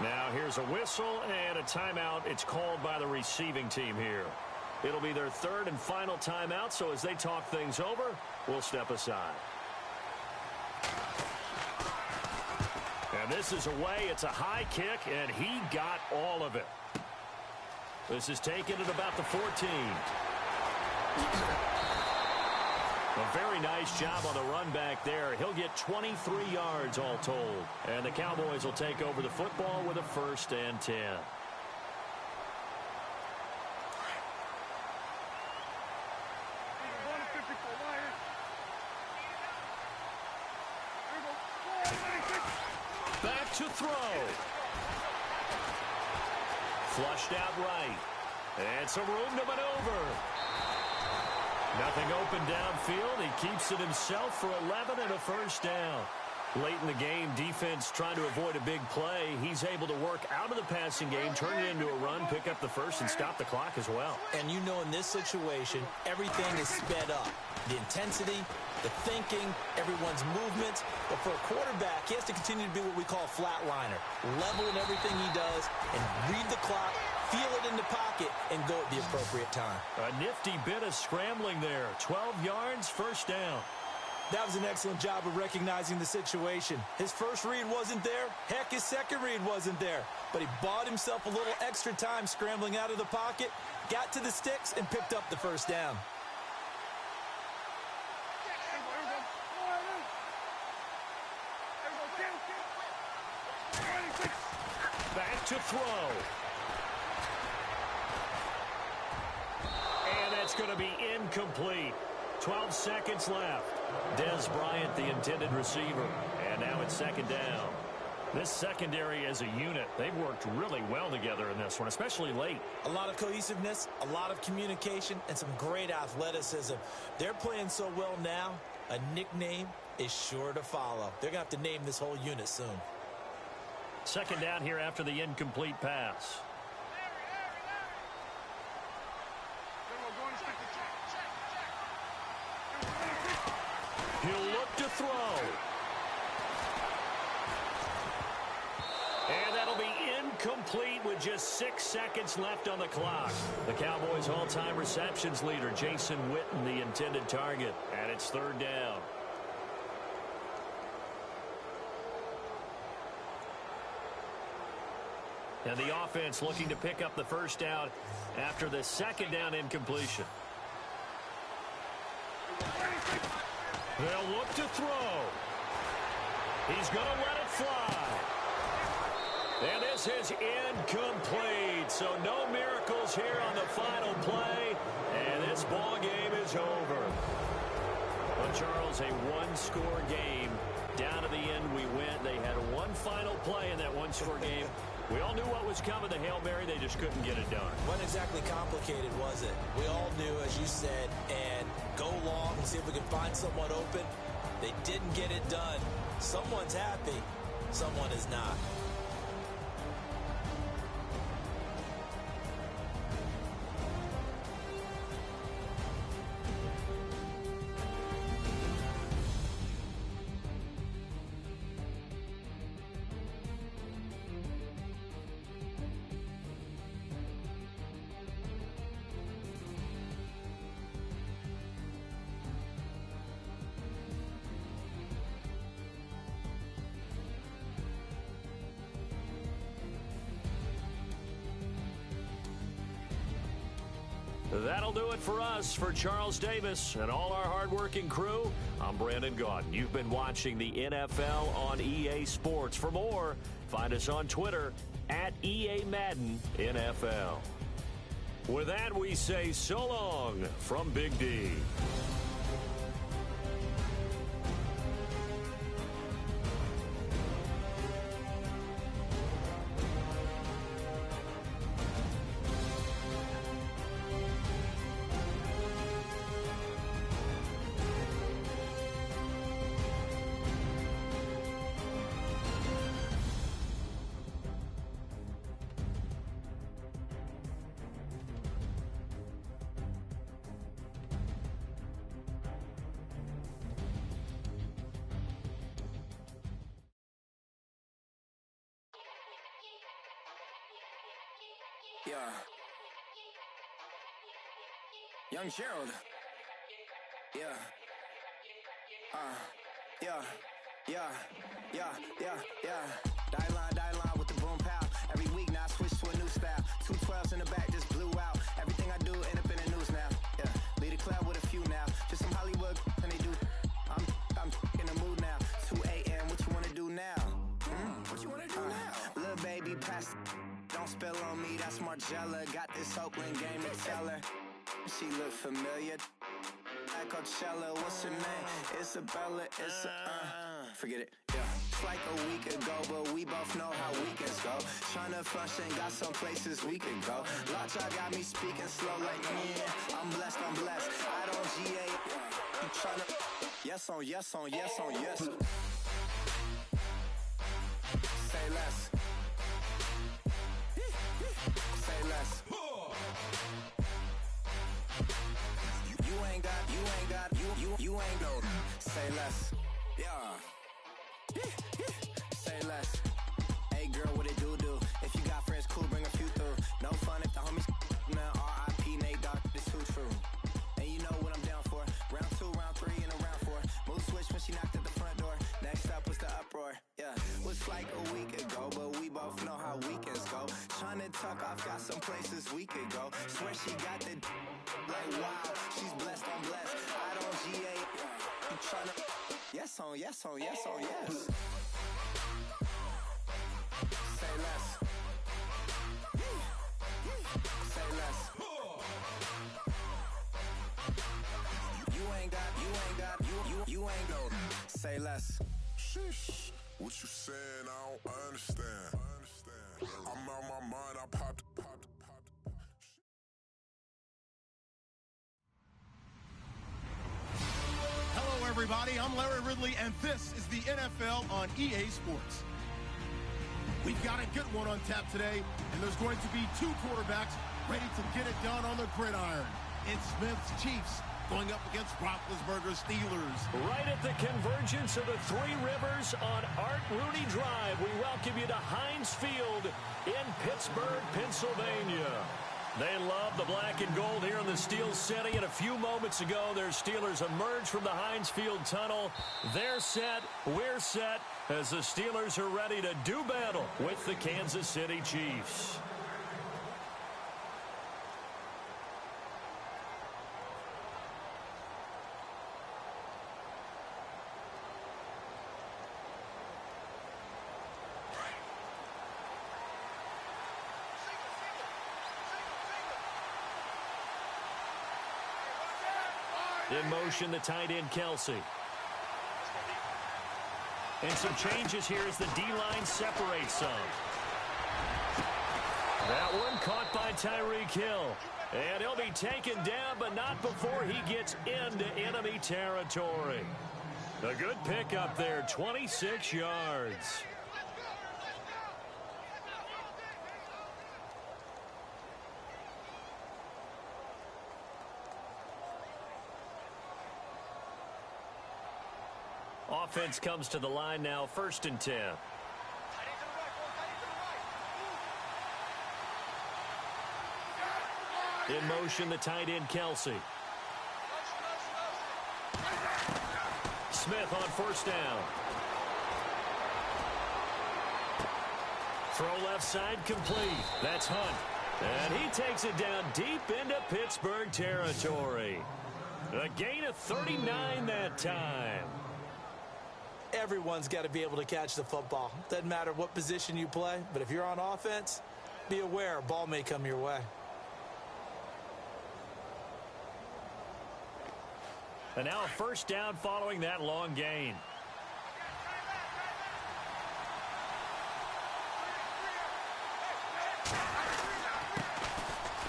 Now here's a whistle and a timeout. It's called by the receiving team here. It'll be their 3rd and final timeout, so as they talk things over, we'll step aside. And this is away. It's a high kick, and he got all of it. This is taken at about the 14. A very nice job on the run back there. He'll get 23 yards all told. And the Cowboys will take over the football with a 1st and 10. Back to throw. Flushed out right. And some room to maneuver. Nothing open downfield. He keeps it himself for 11 and a 1st down. Late in the game, defense trying to avoid a big play. He's able to work out of the passing game, turn it into a run, pick up the 1st, and stop the clock as well. And you know in this situation, everything is sped up. The intensity, the thinking, everyone's movement. But for a quarterback, he has to continue to be what we call a flatliner. Level in everything he does and read the clock, feel it in the pocket, and go at the appropriate time. A nifty bit of scrambling there. 12 yards, 1st down. That was an excellent job of recognizing the situation. His first read wasn't there. Heck, his second read wasn't there. But he bought himself a little extra time scrambling out of the pocket, got to the sticks, and picked up the 1st down. Back to throw. And that's going to be incomplete. 12 seconds left. Dez Bryant, the intended receiver. And now it's 2nd down. This secondary as a unit, they've worked really well together in this one, especially late. A lot of cohesiveness, a lot of communication, and some great athleticism. They're playing so well now. A nickname is sure to follow. They're going to have to name this whole unit soon. Second down here after the incomplete pass. He'll look to throw. And that'll be incomplete with just 6 seconds left on the clock. The Cowboys' all-time receptions leader, Jason Witten, the intended target. And it's third down. And the offense looking to pick up the first down after the second down incompletion. They'll look to throw. He's going to let it fly. And this is incomplete. So no miracles here on the final play. And this ball game is over. Well, Charles, a one-score game. Down to the end we went. They had one final play in that one-score game. We all knew what was coming, the Hail Mary. They just couldn't get it done. Wasn't exactly complicated, was it? We all knew, as you said, and go long and see if we can find someone open. They didn't get it done. Someone's happy. Someone is not. That'll do it for us. For Charles Davis and all our hardworking crew, I'm Brandon Gaudin. You've been watching the NFL on EA Sports. For more, find us on Twitter at EA Madden NFL. With that, we say so long from Big D. Yeah. Young Gerald. Yeah. Die line with the boom pow. Every week now I switch to a new style. 212s in the back just blew out. Everything I do end up in the news now. Yeah. Lead a club with a few now. Just some Hollywood and they do. I'm in the mood now. 2 a.m. What you wanna do now? What you wanna do now? Little baby pass. Don't spill on me, that's Margella. Got this Oakland game to tell her. She look familiar. At Coachella, what's her name? Isabella, forget it, yeah. It's like a week ago, but we both know how weekends go. Tryna function, got some places we could go. Lot y'all got me speaking slow like, yeah. I'm blessed. I don't GA. You tryna, yes on yes. Say less. Say less. You ain't no. Say less. Yeah. Say less. Hey girl, what it do? If you got friends, cool, bring a few through. No fun if the homies. Man, R.I.P. Nate Dogg, this too true. And you know what I'm down for. Round 2, round 3, and a round 4. Mood switch when she knocked at the front door. Next up was the uproar. Yeah, was like a week ago, but we both know how weekends go. Tryna tuck off, got some places we could go. Swear she got the like wow, she's blessed, I'm blessed. I don't GA. You tryna yes on yes. Say less. Say less. You ain't go. Say less. Sheesh. What you saying? I don't understand. I'm out my mind. I popped. Hello, everybody. everybody. I'm Larry Ridley, and this is the NFL on EA Sports. We've got a good one on tap today, and there's going to be two quarterbacks ready to get it done on the gridiron. It's Smith's Chiefs going up against Roethlisberger's Steelers. Right at the convergence of the Three Rivers on Art Rooney Drive, we welcome you to Heinz Field in Pittsburgh, Pennsylvania. They love the black and gold here in the Steel City, and a few moments ago, their Steelers emerged from the Heinz Field tunnel. They're set, we're set, as the Steelers are ready to do battle with the Kansas City Chiefs. In motion, the tight end, Kelsey. And some changes here as the D-line separates some. That one caught by Tyreek Hill. And he'll be taken down, but not before he gets into enemy territory. A good pickup there, 26 yards. Offense comes to the line now, 1st and 10. In motion, the tight end, Kelsey. Smith on 1st down. Throw left side complete. That's Hunt. And he takes it down deep into Pittsburgh territory. A gain of 39 that time. Everyone's got to be able to catch the football. Doesn't matter what position you play, but if you're on offense, be aware a ball may come your way. And now a 1st down following that long gain.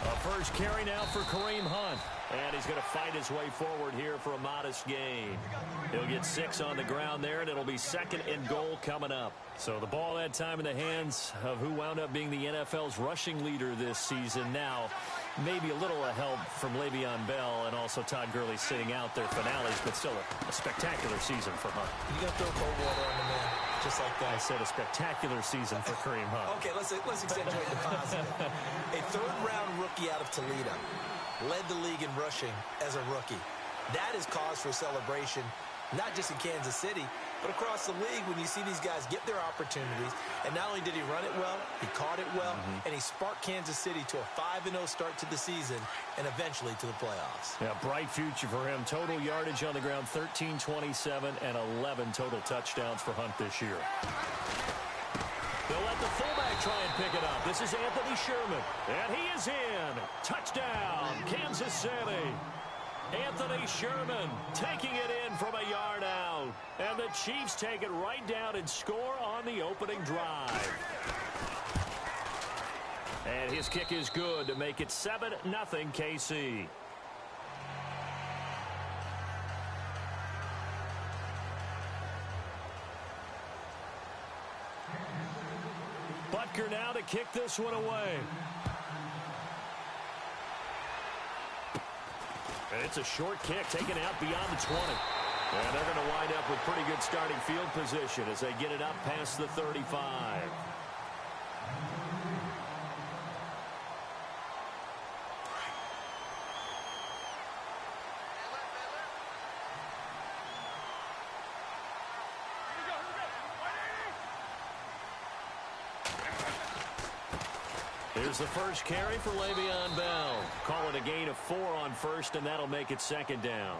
A first carry now for Kareem Hunt. And he's going to fight his way forward here for a modest gain. He'll get 6 on the ground there, and it'll be 2nd and goal coming up. So the ball that time in the hands of who wound up being the NFL's rushing leader this season. Now, maybe a little help from Le'Veon Bell and also Todd Gurley sitting out their finales, but still a spectacular season for Hunt. You got to throw cold water on the man, just like that. I said a spectacular season for Kareem Hunt. Okay, let's accentuate the positive. A 3rd-round rookie out of Toledo led the league in rushing as a rookie. That is cause for celebration, not just in Kansas City, but across the league when you see these guys get their opportunities. And not only did he run it well, he caught it well, and he sparked Kansas City to a 5-0 start to the season and eventually to the playoffs. Yeah, bright future for him. Total yardage on the ground, 1327, and 11 total touchdowns for Hunt this year. They'll let the fullback try and pick it up. This is Anthony Sherman, and he is in. Touchdown, Kansas City. Anthony Sherman taking it in from a yard out. And the Chiefs take it right down and score on the opening drive. And his kick is good to make it 7-0 KC. Butker now to kick this one away. And it's a short kick taken out beyond the 20. And they're going to wind up with pretty good starting field position as they get it up past the 35. Here's the first carry for Le'Veon Bell. Call it a gain of 4 on 1st, and that'll make it 2nd down.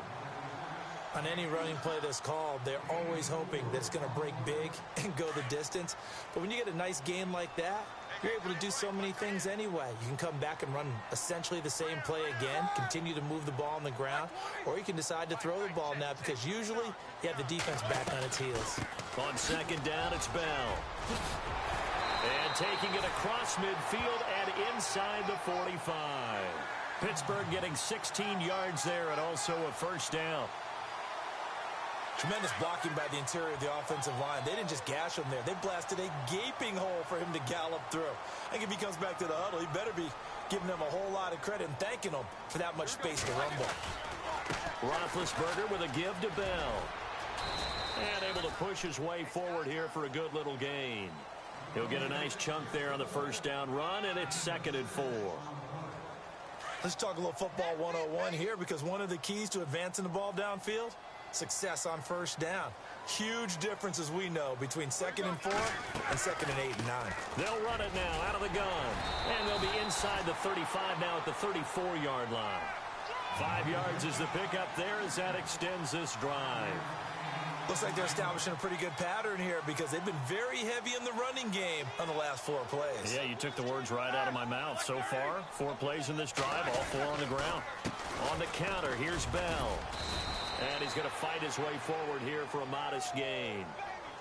On any running play that's called, they're always hoping that it's going to break big and go the distance. But when you get a nice gain like that, you're able to do so many things anyway. You can come back and run essentially the same play again, continue to move the ball on the ground, or you can decide to throw the ball now because usually you have the defense back on its heels. On 2nd down, it's Bell. And taking it across midfield and inside the 45. Pittsburgh getting 16 yards there and also a 1st down. Tremendous blocking by the interior of the offensive line. They didn't just gash him there. They blasted a gaping hole for him to gallop through. I think if he comes back to the huddle, he better be giving them a whole lot of credit and thanking them for that much space to rumble. Roethlisberger with a give to Bell. And able to push his way forward here for a good little gain. He'll get a nice chunk there on the first down run, and it's 2nd and 4. Let's talk a little football 101 here, because one of the keys to advancing the ball downfield, success on first down. Huge difference, as we know, between 2nd and 4 and 2nd and 8 and 9. They'll run it now out of the gun. And they'll be inside the 35 now at the 34-yard line. 5 yards is the pickup there as that extends this drive. Looks like they're establishing a pretty good pattern here, because they've been very heavy in the running game on the last 4 plays. Yeah, you took the words right out of my mouth. So far, 4 plays in this drive, all 4 on the ground. On the counter, here's Bell. And he's going to fight his way forward here for a modest gain.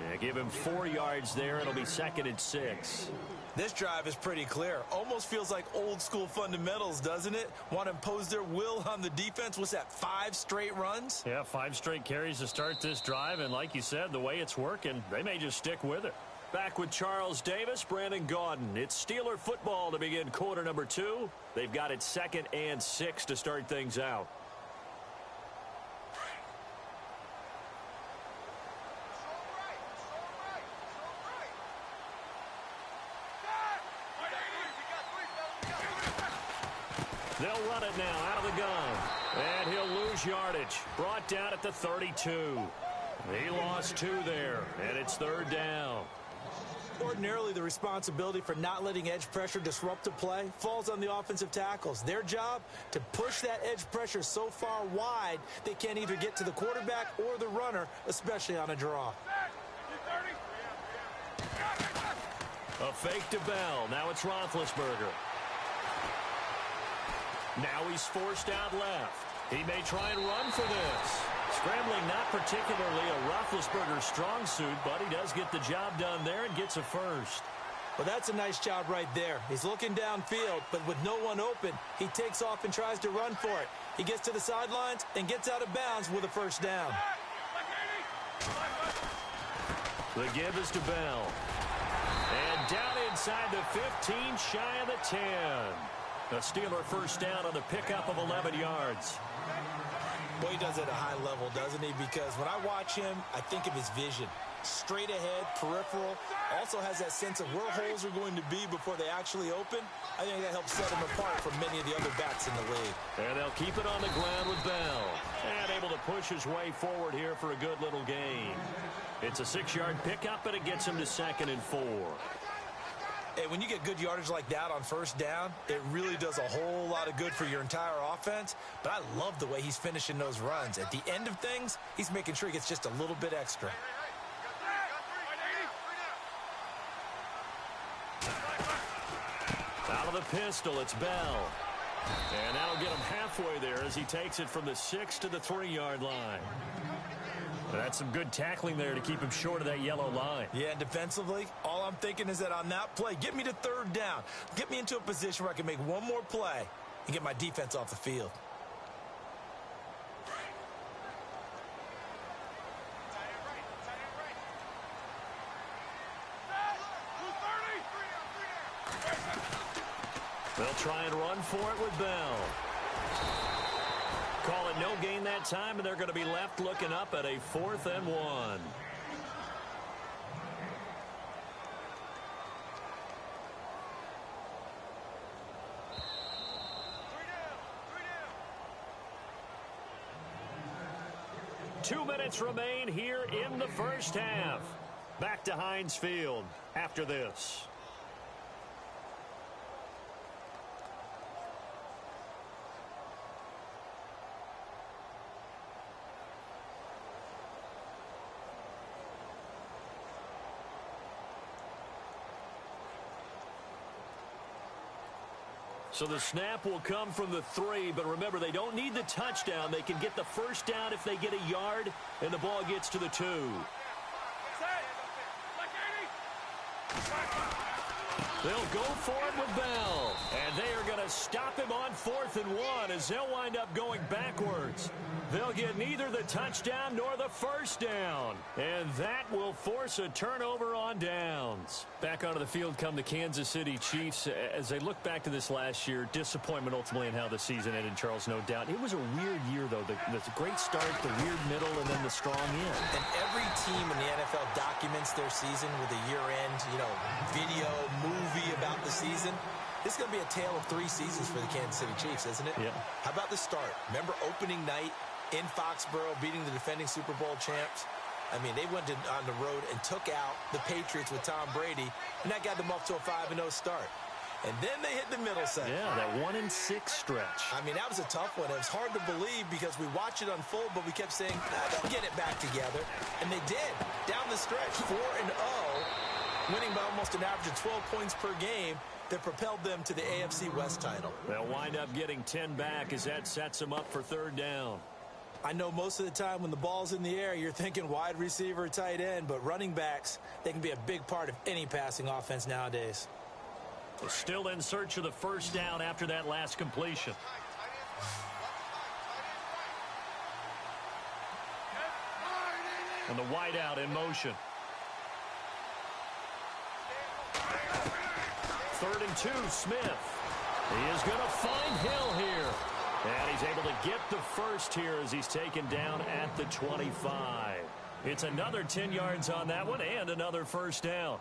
Yeah, give him 4 yards there. It'll be 2nd and 6. This drive is pretty clear. Almost feels like old school fundamentals, doesn't it? Want to impose their will on the defense. What's that, 5 straight runs? Yeah, 5 straight carries to start this drive. And like you said, the way it's working, they may just stick with it. Back with Charles Davis, Brandon Gaudin. It's Steeler football to begin quarter number 2. They've got it 2nd and 6 to start things out. They'll run it now out of the gun. And he'll lose yardage. Brought down at the 32. He lost 2 there, and it's 3rd down. Ordinarily, the responsibility for not letting edge pressure disrupt the play falls on the offensive tackles. Their job, to push that edge pressure so far wide they can't either get to the quarterback or the runner, especially on a draw. A fake to Bell. Now it's Roethlisberger. Now he's forced out left. He may try and run for this. Scrambling, not particularly a Roethlisberger strong suit, but he does get the job done there and gets a first. Well, that's a nice job right there. He's looking downfield, but with no one open, he takes off and tries to run for it. He gets to the sidelines and gets out of bounds with a first down. The give is to Bell. And down inside the 15, shy of the 10. A Steeler first down on the pickup of 11 yards. Well, he does it at a high level, doesn't he? Because when I watch him, I think of his vision. Straight ahead, peripheral. Also has that sense of where holes are going to be before they actually open. I think that helps set him apart from many of the other backs in the league. And they'll keep it on the ground with Bell. And able to push his way forward here for a good little gain. It's a 6-yard pickup, and it gets him to 2nd and 4. Hey, when you get good yardage like that on first down, it really does a whole lot of good for your entire offense. But I love the way he's finishing those runs. At the end of things, he's making sure he gets just a little bit extra. Out of the pistol, it's Bell. And that'll get him halfway there as he takes it from the 6 to the 3-yard line. That's some good tackling there to keep him short of that yellow line. Yeah, and defensively, all I'm thinking is that on that play, get me to 3rd down. Get me into a position where I can make one more play and get my defense off the field. They'll try and run for it with Bell. Call it no gain that time, and they're going to be left looking up at a 4th and 1. Two minutes remain here in the first half. Back to Heinz Field after this. So the snap will come from the 3, but remember, they don't need the touchdown. They can get the first down if they get a yard, and the ball gets to the 2. They'll go for it with Bell. And they are going to stop him on 4th and 1 as they'll wind up going backwards. They'll get neither the touchdown nor the first down. And that will force a turnover on downs. Back onto the field come the Kansas City Chiefs. As they look back to this last year, disappointment ultimately in how the season ended, Charles, no doubt. It was a weird year, though. The great start, the weird middle, and then the strong end. And every team in the NFL documents their season with a year-end, video, movie about the season. This is going to be a tale of 3 seasons for the Kansas City Chiefs, isn't it? Yeah. How about the start? Remember opening night in Foxborough, beating the defending Super Bowl champs? I mean, they went on the road and took out the Patriots with Tom Brady, and that got them up to a 5-0 start. And then they hit the middle section. Yeah, that 1-6 stretch. I mean, that was a tough one. It was hard to believe because we watched it unfold, but we kept saying, they'll get it back together. And they did. Down the stretch, 4-0, winning by almost an average of 12 points per game that propelled them to the AFC West title. They'll wind up getting 10 back as that sets them up for 3rd down. I know most of the time when the ball's in the air, you're thinking wide receiver, tight end, but running backs, they can be a big part of any passing offense nowadays. Still in search of the first down after that last completion. And the wideout in motion. 3rd and 2, Smith. He is going to find Hill here. And he's able to get the first here as he's taken down at the 25. It's another 10 yards on that one and another first down.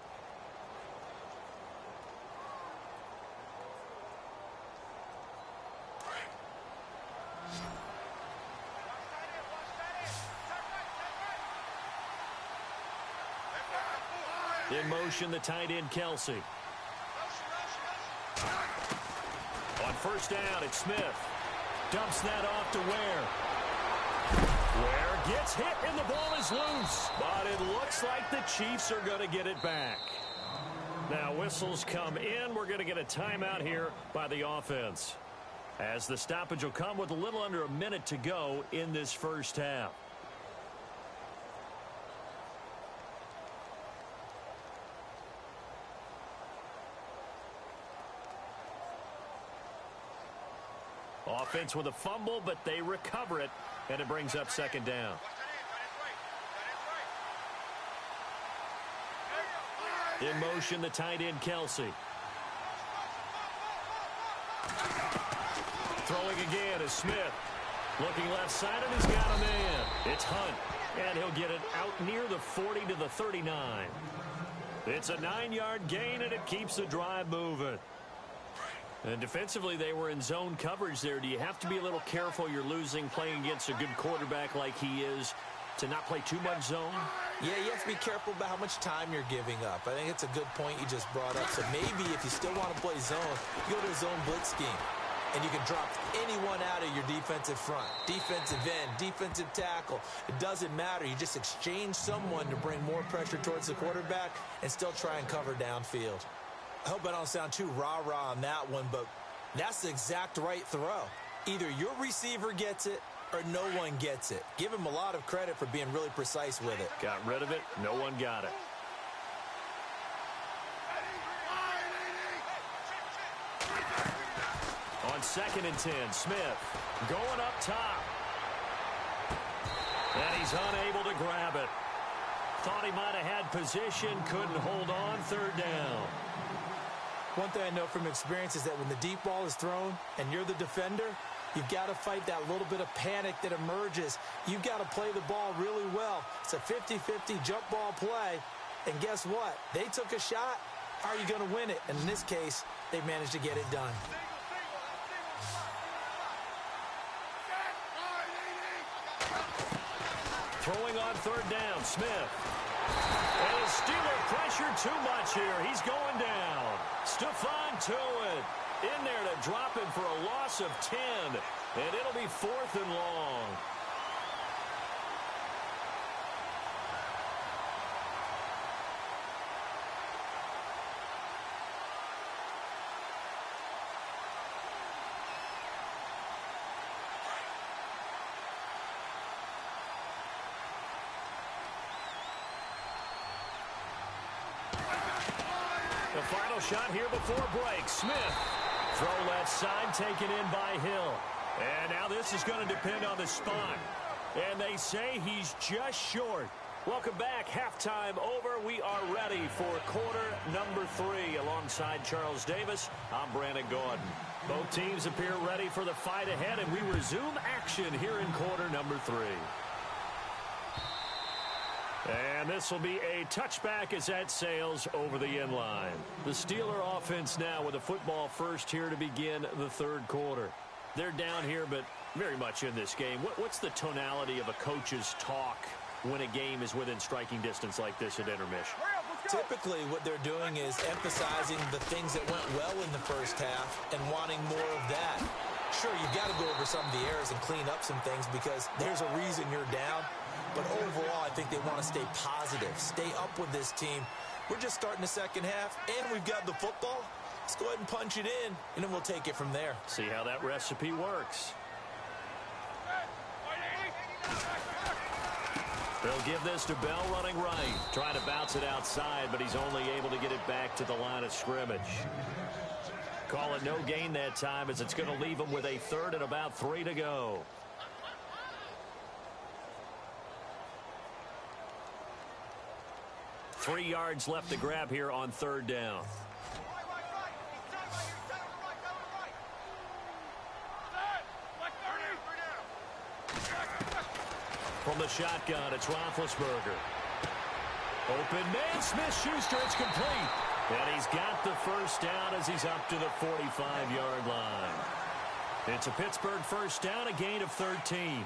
In motion, the tight end, Kelsey. On first down, it's Smith. Dumps that off to Ware. Ware gets hit, and the ball is loose. But it looks like the Chiefs are going to get it back. Now, whistles come in. We're going to get a timeout here by the offense, as the stoppage will come with a little under a minute to go in this first half. Offense with a fumble, but they recover it, and it brings up 2nd down. In motion, the tight end, Kelsey. Throwing again is Smith. Looking left side, and he's got a man. It's Hunt, and he'll get it out near the 40 to the 39. It's a 9-yard gain, and it keeps the drive moving. And defensively, they were in zone coverage there. Do you have to be a little careful? You're losing, playing against a good quarterback like he is, to not play too much zone? Yeah, you have to be careful about how much time you're giving up. I think it's a good point you just brought up. So maybe if you still want to play zone, you go to a zone blitz scheme. And you can drop anyone out of your defensive front. Defensive end, defensive tackle. It doesn't matter. You just exchange someone to bring more pressure towards the quarterback and still try and cover downfield. I hope I don't sound too rah-rah on that one, but that's the exact right throw. Either your receiver gets it or no one gets it. Give him a lot of credit for being really precise with it. Got rid of it. No one got it. On 2nd and 10, Smith going up top. And he's unable to grab it. Thought he might have had position, couldn't hold on. 3rd down. One thing I know from experience is that when the deep ball is thrown and you're the defender, you've got to fight that little bit of panic that emerges. You've got to play the ball really well. It's a 50-50 jump ball play. And guess what? They took a shot. Are you going to win it? And in this case, they managed to get it done. Throwing on 3rd down, Smith. And his Steeler pressure too much here. He's going down. Stephon Tuitt in there to drop him for a loss of 10. And it'll be 4th and long. final shot here before break. Smith. Throw left side, taken in by Hill. And now this is going to depend on the spot. And they say he's just short. Welcome back. Halftime over. We are ready for quarter number 3. Alongside Charles Davis, I'm Brandon Gordon. Both teams appear ready for the fight ahead, and we resume action here in quarter number 3. And this will be a touchback as that sails over the end line. The Steeler offense now with a football first here to begin the third quarter. They're down here, but very much in this game. What's the tonality of a coach's talk when a game is within striking distance like this at intermission? Typically, what they're doing is emphasizing the things that went well in the first half and wanting more of that. Sure, you've got to go over some of the errors and clean up some things because there's a reason you're down. But overall, I think they want to stay positive, stay up with this team. We're just starting the second half, and we've got the football. Let's go ahead and punch it in, and then we'll take it from there. See how that recipe works. They'll give this to Bell running right. Trying to bounce it outside, but he's only able to get it back to the line of scrimmage. Call it no gain that time as it's going to leave him with a third and about 3 to go. Three yards left to grab here on third down. From the shotgun, it's Roethlisberger. Open man, Smith-Schuster, it's complete. And he's got the first down as he's up to the 45-yard line. It's a Pittsburgh first down, a gain of 13.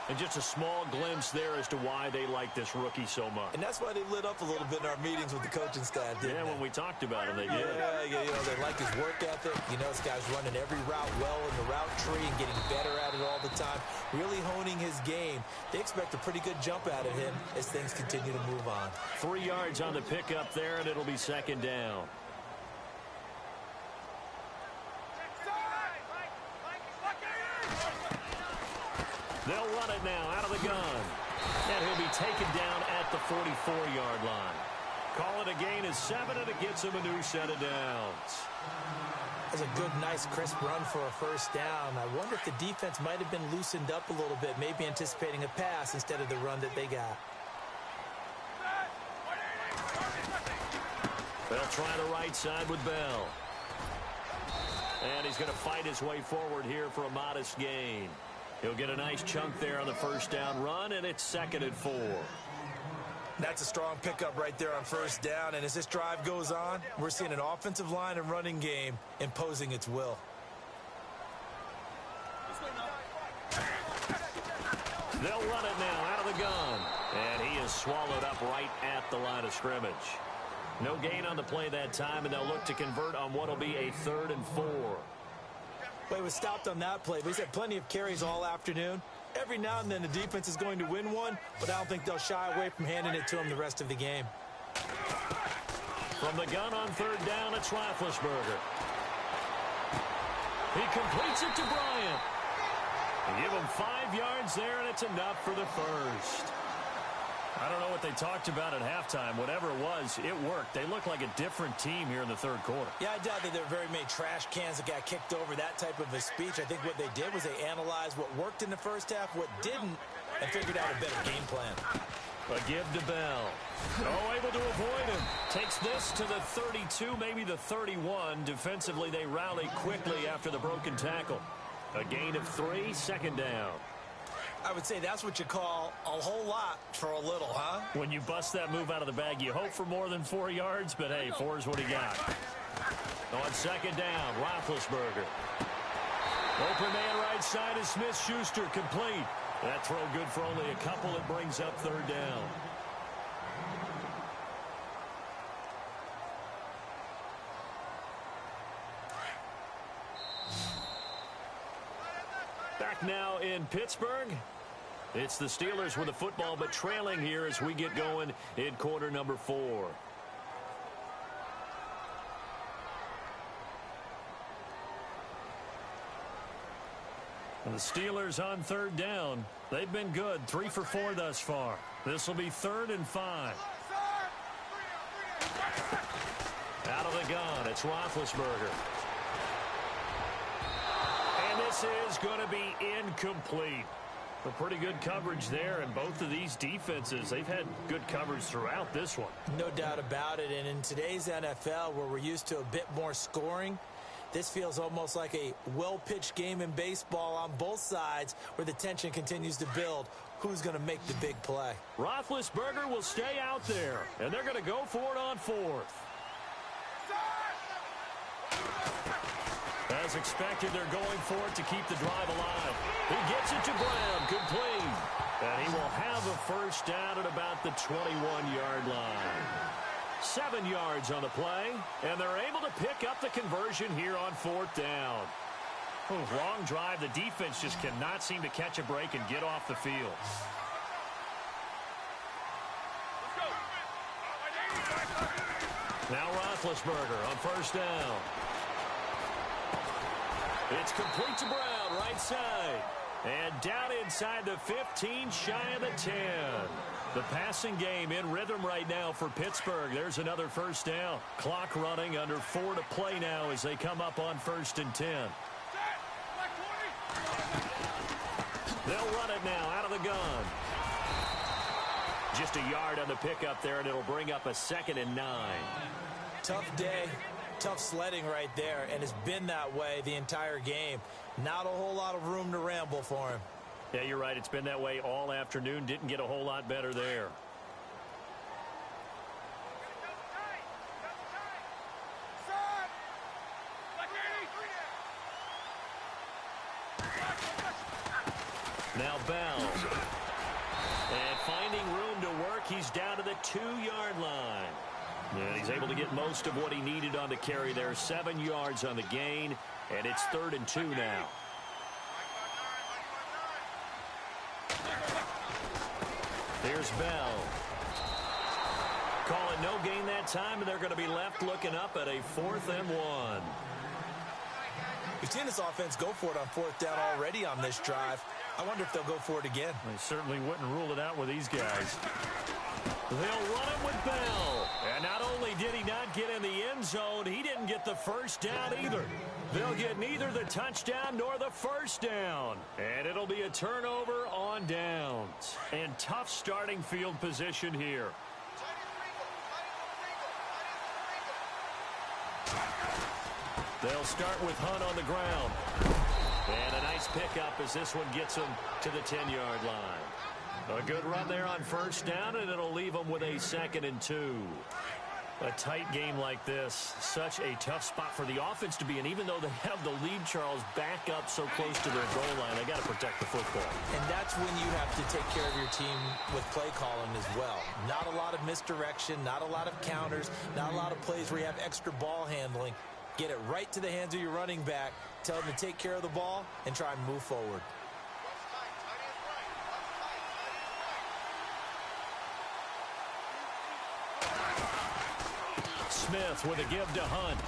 And just a small glimpse there as to why they like this rookie so much. And that's why they lit up a little bit in our meetings with the coaching staff, didn't they? When we talked about him, they did. Yeah, they like his work ethic. You know, this guy's running every route well in the route tree and getting better at it all the time, really honing his game. They expect a pretty good jump out of him as things continue to move on. 3 yards on the pickup there, and it'll be second down. They'll run it now out of the gun. And he'll be taken down at the 44-yard line. Call it a gain of 7, and it gets him a new set of downs. That's a good, nice, crisp run for a first down. I wonder if the defense might have been loosened up a little bit, maybe anticipating a pass instead of the run that they got. They'll try the right side with Bell. And he's going to fight his way forward here for a modest gain. He'll get a nice chunk there on the first down run, and it's 2nd and 4. That's a strong pickup right there on first down, and as this drive goes on, we're seeing an offensive line and running game imposing its will. They'll run it now out of the gun, and he is swallowed up right at the line of scrimmage. No gain on the play that time, and they'll look to convert on what will be a 3rd and 4. Well, he was stopped on that play, but he's had plenty of carries all afternoon. Every now and then the defense is going to win one, but I don't think they'll shy away from handing it to him the rest of the game. From the gun on third down, it's Roethlisberger. He completes it to Bryant. Give him 5 yards there, and it's enough for the first. I don't know what they talked about at halftime. Whatever it was, it worked. They look like a different team here in the third quarter. Yeah, I doubt that there were very many trash cans that got kicked over, that type of a speech. I think what they did was they analyzed what worked in the first half, what didn't, and figured out a better game plan. A give to Bell. Oh, able to avoid him. Takes this to the 32, maybe the 31. Defensively, they rally quickly after the broken tackle. A gain of 3, 2nd down. I would say that's what you call a whole lot for a little, huh? When you bust that move out of the bag, you hope for more than 4 yards, but hey, 4 is what he got. On 2nd down, Roethlisberger. Open man right side is Smith-Schuster, complete. That throw good for only a couple. It brings up 3rd down. Back now in Pittsburgh. It's the Steelers with the football, but trailing here as we get going in quarter number 4. And the Steelers on 3rd down. They've been good, 3 for 4 thus far. This will be 3rd and 5. It's Roethlisberger. And this is going to be incomplete. A pretty good coverage there, and both of these defenses, they've had good coverage throughout this one. No doubt about it, and in today's NFL, where we're used to a bit more scoring, this feels almost like a well-pitched game in baseball on both sides where the tension continues to build. Who's going to make the big play? Roethlisberger will stay out there, and they're going to go for it on fourth. As expected, they're going for it to keep the drive alive. He gets it to Brown, complete. And he will have a first down at about the 21-yard line. 7 yards on the play, and they're able to pick up the conversion here on fourth down. Long drive. The defense just cannot seem to catch a break and get off the field. Now Roethlisberger on first down. It's complete to Brown, right side. And down inside the 15, shy of the 10. The passing game in rhythm right now for Pittsburgh. There's another first down. Clock running, under 4 to play now as they come up on 1st and 10. They'll run it now out of the gun. Just a yard on the pickup there, and it'll bring up a 2nd and 9. Tough day. Tough sledding right there, and it's been that way the entire game. Not a whole lot of room to ramble for him. Yeah, you're right. It's been that way all afternoon. Didn't get a whole lot better there. Now Bell. And finding room to work, he's down to the 2-yard line. And he's able to get most of what he needed on the carry there. 7 yards on the gain, and it's 3rd and 2 now. Here's Bell. Call it no gain that time, and they're going to be left looking up at a 4th and 1. We've seen this offense go for it on 4th down already on this drive. I wonder if they'll go for it again. They certainly wouldn't rule it out with these guys. They'll run it with Bell. And not only did he not get in the end zone, he didn't get the first down either. They'll get neither the touchdown nor the first down. And it'll be a turnover on downs. And tough starting field position here. They'll start with Hunt on the ground. And a nice pickup as this one gets him to the 10-yard line. A good run there on first down, and it'll leave them with a 2nd and 2. A tight game like this, such a tough spot for the offense to be in. Even though they have the lead, Charles, back up so close to their goal line, they got to protect the football. And that's when you have to take care of your team with play calling as well. Not a lot of misdirection, not a lot of counters, not a lot of plays where you have extra ball handling. Get it right to the hands of your running back, tell him to take care of the ball, and try and move forward. Smith with a give to Hunt.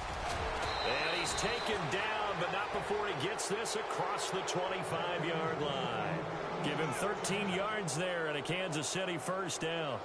And he's taken down, but not before he gets this across the 25-yard line. Give him 13 yards there and a Kansas City first down.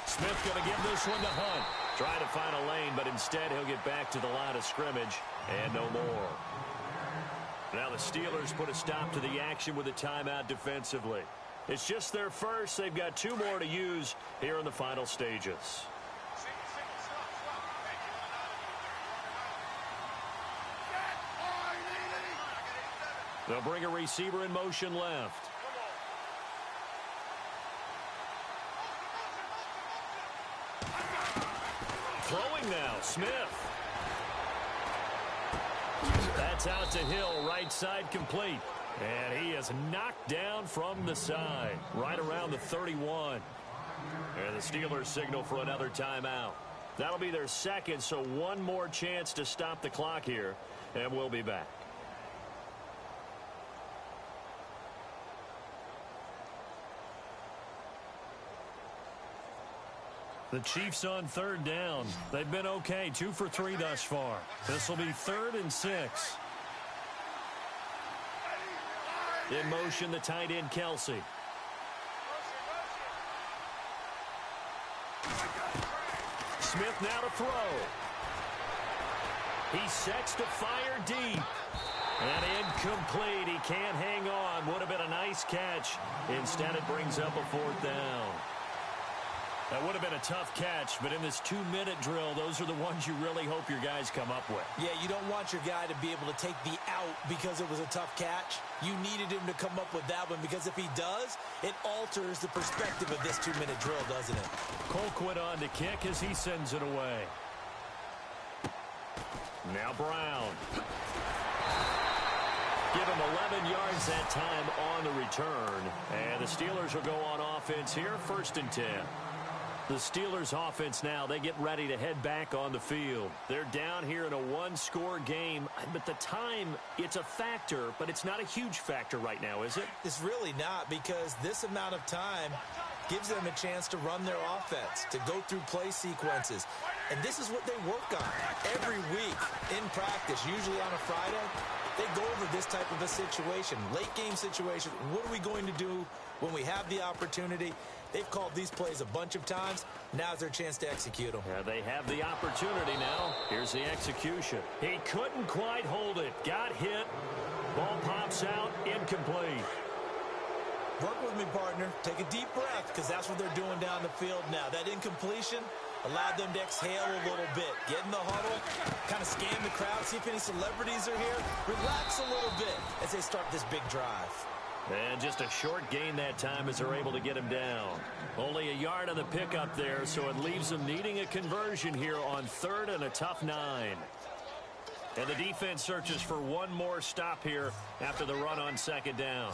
Smith going to give this one to Hunt. Trying to find a lane, but instead he'll get back to the line of scrimmage and no more. Now the Steelers put a stop to the action with a timeout defensively. It's just their first. They've got 2 more to use here in the final stages. They'll bring a receiver in motion left. Throwing now, Smith. That's out to Hill, right side complete. And he is knocked down from the side, right around the 31. And the Steelers signal for another timeout. That'll be their second, so one more chance to stop the clock here, and we'll be back. The Chiefs on third down. They've been okay, 2 for 3 thus far. This will be 3rd and 6. In motion, the tight end, Kelsey. Smith now to throw. He sets to fire deep. And incomplete. He can't hang on. Would have been a nice catch. Instead, it brings up a 4th down. That would have been a tough catch, but in this 2-minute drill, those are the ones you really hope your guys come up with. Yeah, you don't want your guy to be able to take the out because it was a tough catch. You needed him to come up with that one because if he does, it alters the perspective of this 2-minute drill, doesn't it? Colquitt on to kick as he sends it away. Now Brown. Give him 11 yards that time on the return. And the Steelers will go on offense here, 1st and 10. The Steelers offense now, they get ready to head back on the field. They're down here in a 1-score game, but the time, it's a factor, but it's not a huge factor right now, is it? It's really not, because this amount of time gives them a chance to run their offense, to go through play sequences. And this is what they work on every week in practice, usually on a Friday. They go over this type of a situation, late game situation. What are we going to do when we have the opportunity? They've called these plays a bunch of times. Now's their chance to execute them. Yeah, they have the opportunity now. Here's the execution. He couldn't quite hold it. Got hit. Ball pops out. Incomplete. Work with me, partner. Take a deep breath, because that's what they're doing down the field now. That incompletion allowed them to exhale a little bit. Get in the huddle, kind of scan the crowd, see if any celebrities are here. Relax a little bit as they start this big drive. And just a short gain that time as they're able to get him down. Only a yard on the pickup there, so it leaves them needing a conversion here on 3rd and a tough 9. And the defense searches for one more stop here after the run on 2nd down.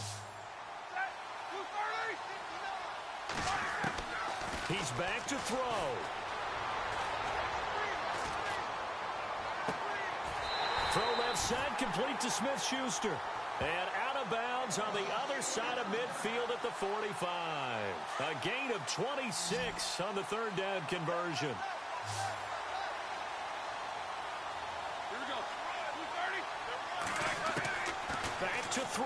He's back to throw. Throw left side, complete to Smith-Schuster. And out of bounds on the other side of midfield at the 45. A gain of 26 on the 3rd down conversion. Here we go. Back to throw.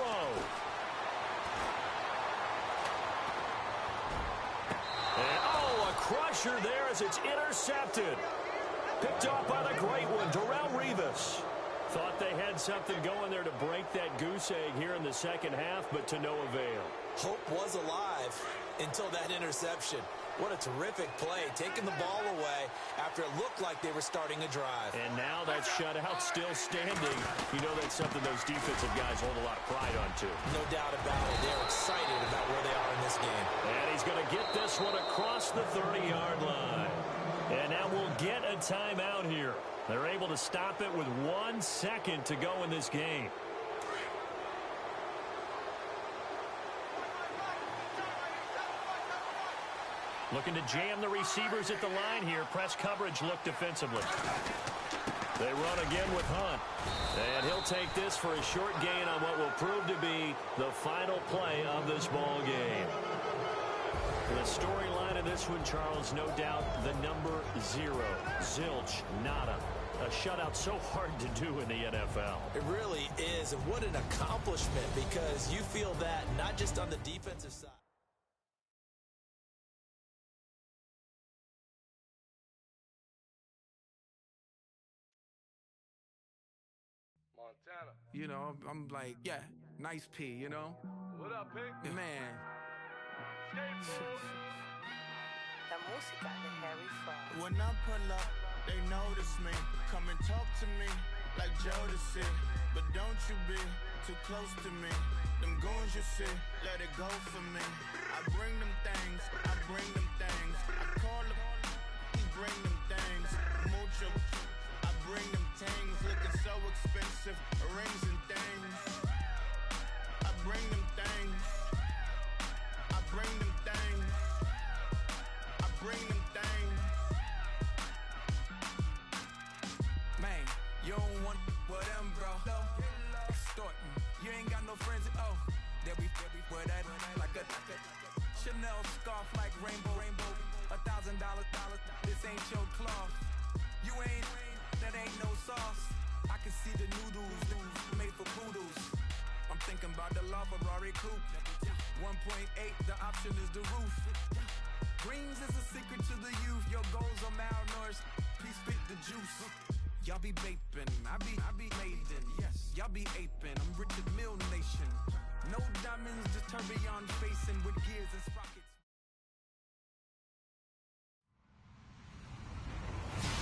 And, a crusher there as it's intercepted. Picked off by the great one, Darrelle Revis. Thought they had something going there to break that goose egg here in the 2nd half, but to no avail. Hope was alive until that interception. What a terrific play, taking the ball away after it looked like they were starting a drive. And now that shutout still standing. You know that's something those defensive guys hold a lot of pride on, too. No doubt about it. They're excited about where they are in this game. And he's going to get this one across the 30-yard line. And now we'll get a timeout here. They're able to stop it with 1 second to go in this game. Looking to jam the receivers at the line here. Press coverage look defensively. They run again with Hunt. And he'll take this for a short gain on what will prove to be the final play of this ball game. The storyline of this one, Charles, no doubt the number 0. Zilch, nada. A shutout so hard to do in the NFL. It really is, and what an accomplishment, because you feel that not just on the defensive side. Montana. You know, I'm like, yeah, nice P, you know? What up, Pig? Man. La música de Harry Fraud. When I pull up, they notice me. Come and talk to me like Jodeci. But don't you be too close to me. Them goons you see, let it go for me. I bring them things, I bring them things. I call them, he bring them things. Mucho, I bring them things. Looking so expensive, rings and things. I bring them things. I bring them things. I bring them things. Man, you don't want with them, bro. Extorting. You ain't got no friends. Oh, they'll be with that like a Chanel scarf like rainbow. $1,000. This ain't your cloth. You ain't, that ain't no sauce. I can see the noodles made for poodles. I'm thinking about the LaFerrari coupe. 1.8, the option is the roof. Greens is a secret to the youth. Your goals are malnourished. Please spit the juice. Y'all be vaping, I be maiden. Yes, y'all be aping. I'm Richard Mill Nation. No diamonds, just tourbillon facing with gears and sprockets.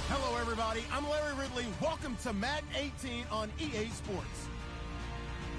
Hello, everybody. I'm Larry Ridley. Welcome to Madden 18 on EA Sports.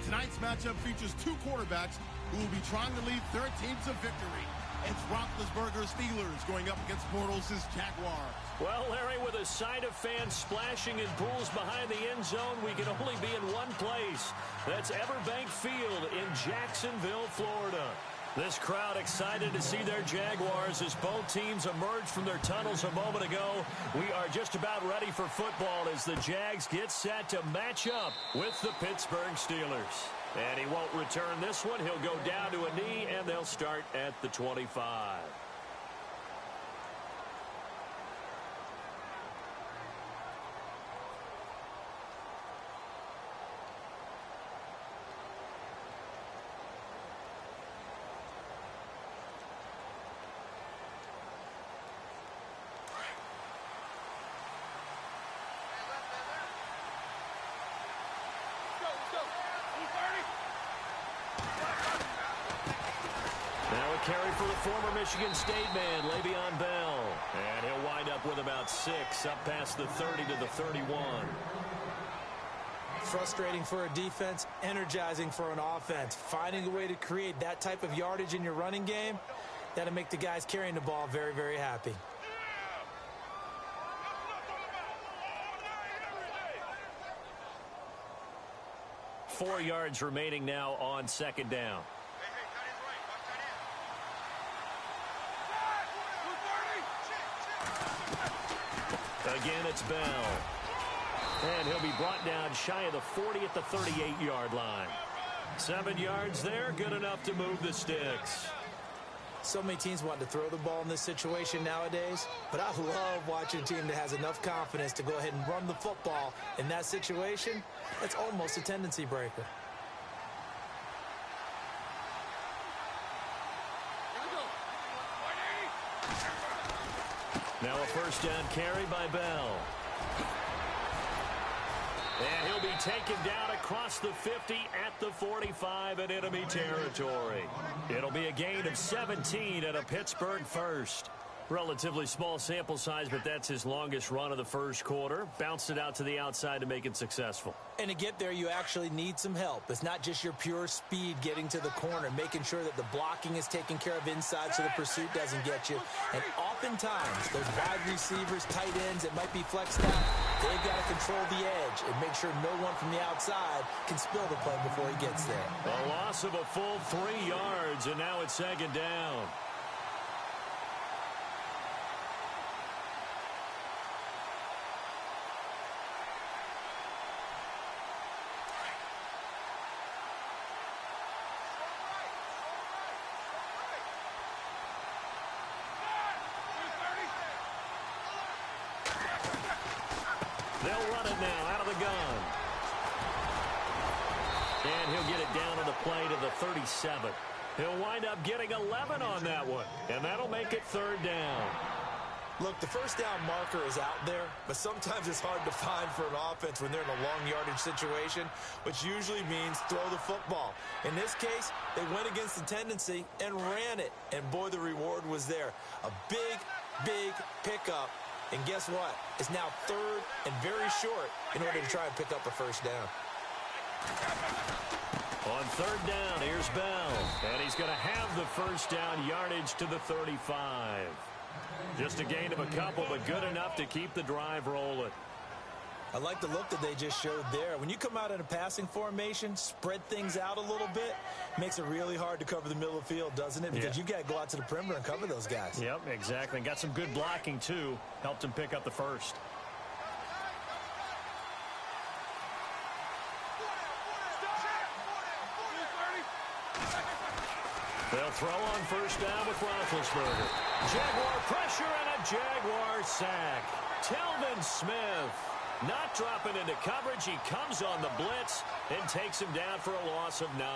Tonight's matchup features two quarterbacks who will be trying to lead their team to victory. It's Roethlisberger's Steelers going up against Bortles' Jaguars. Well, Larry, with a side of fans splashing in pools behind the end zone, we can only be in one place. That's Everbank Field in Jacksonville, Florida. This crowd excited to see their Jaguars as both teams emerged from their tunnels a moment ago. We are just about ready for football as the Jags get set to match up with the Pittsburgh Steelers. And he won't return this one. He'll go down to a knee, and they'll start at the 25. Carry for the former Michigan State man, Le'Veon Bell. And he'll wind up with about 6, up past the 30 to the 31. Frustrating for a defense, energizing for an offense. Finding a way to create that type of yardage in your running game, that'll make the guys carrying the ball very, very happy. Four yards remaining now on second down. Again, it's Bell. And he'll be brought down shy of the 40 at the 38-yard line. 7 yards there, good enough to move the sticks. So many teams want to throw the ball in this situation nowadays, but I love watching a team that has enough confidence to go ahead and run the football in that situation. That's almost a tendency breaker. Now a first down carry by Bell. And he'll be taken down across the 50 at the 45 in enemy territory. It'll be a gain of 17 at a Pittsburgh first. Relatively small sample size, but that's his longest run of the first quarter. Bounced it out to the outside to make it successful. And to get there, you actually need some help. It's not just your pure speed getting to the corner, making sure that the blocking is taken care of inside so the pursuit doesn't get you. And oftentimes, those wide receivers, tight ends that might be flexed out, they've got to control the edge and make sure no one from the outside can spill the play before he gets there. A loss of a full 3 yards, and now it's second down. They'll run it now out of the gun. And he'll get it down on the play to the 37. He'll wind up getting 11 on that one. And that'll make it third down. Look, the first down marker is out there, but sometimes it's hard to find for an offense when they're in a long yardage situation, which usually means throw the football. In this case, they went against the tendency and ran it. And boy, the reward was there. A big, big pickup. And guess what? It's now third and very short in order to try and pick up a first down. On third down, here's Bell. And he's going to have the first down yardage to the 35. Just a gain of a couple, but good enough to keep the drive rolling. I like the look that they just showed there. When you come out in a passing formation, spread things out a little bit, makes it really hard to cover the middle of the field, doesn't it? Because you got to go out to the perimeter and cover those guys. Yep, exactly. And got some good blocking, too. Helped him pick up the first. They'll throw on first down with Roethlisberger. Jaguar pressure and a Jaguar sack. Telvin Smith not dropping into coverage. He comes on the blitz and takes him down for a loss of 9.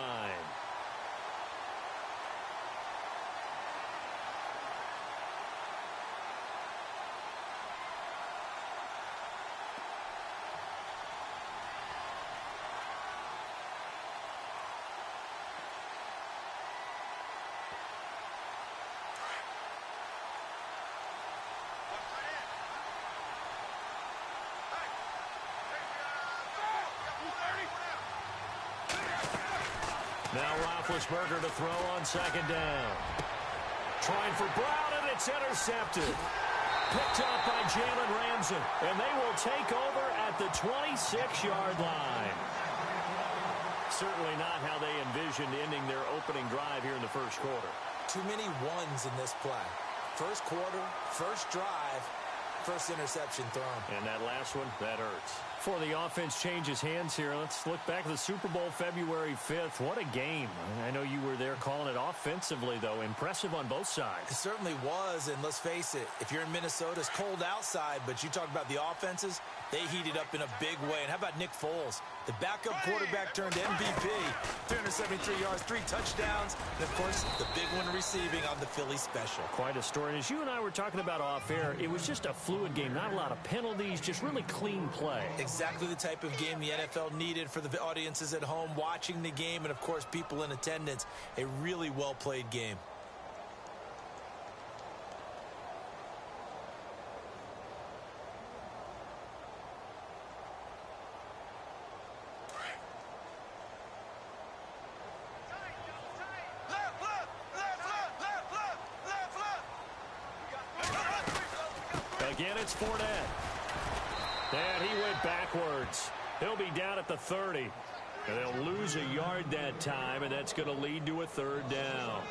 Now Roethlisberger to throw on second down. Trying for Brown, and it's intercepted. Picked up by Jalen Ramsey, and they will take over at the 26-yard line. Certainly not how they envisioned ending their opening drive here in the first quarter. Too many ones in this play. First quarter, first drive, first interception thrown. And that last one, that hurts. Before the offense changes hands here, let's look back at the Super Bowl February 5th. What a game. I know you were there calling it offensively, though. Impressive on both sides. It certainly was, and let's face it, if you're in Minnesota, it's cold outside, but you talk about the offenses, they heated up in a big way. And how about Nick Foles? The backup quarterback turned MVP. 373 yards, 3 touchdowns, and, of course, the big one receiving on the Philly special. Quite a story. And as you and I were talking about off air, it was just a fluid game. Not a lot of penalties, just really clean play. Exactly the type of game the NFL needed for the audiences at home watching the game and, of course, people in attendance. A really well-played game. Again, it's Fournette. And he went backwards. He'll be down at the 30. And they'll lose a yard that time, and that's going to lead to a third down.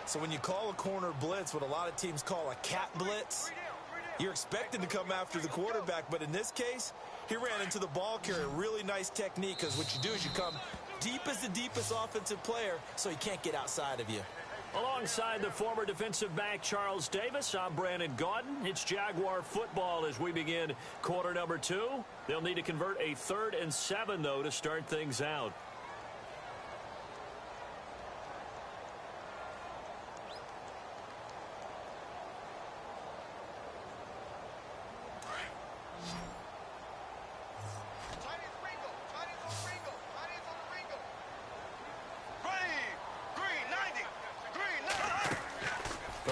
So when you call a corner blitz, what a lot of teams call a cat blitz, you're expected to come after the quarterback. But in this case, he ran into the ball carrier. Really nice technique, because what you do is you come deep as the deepest offensive player so he can't get outside of you. Alongside the former defensive back Charles Davis, I'm Brandon Gaudin. It's Jaguar football as we begin quarter number 2. They'll need to convert a 3rd and 7, though, to start things out.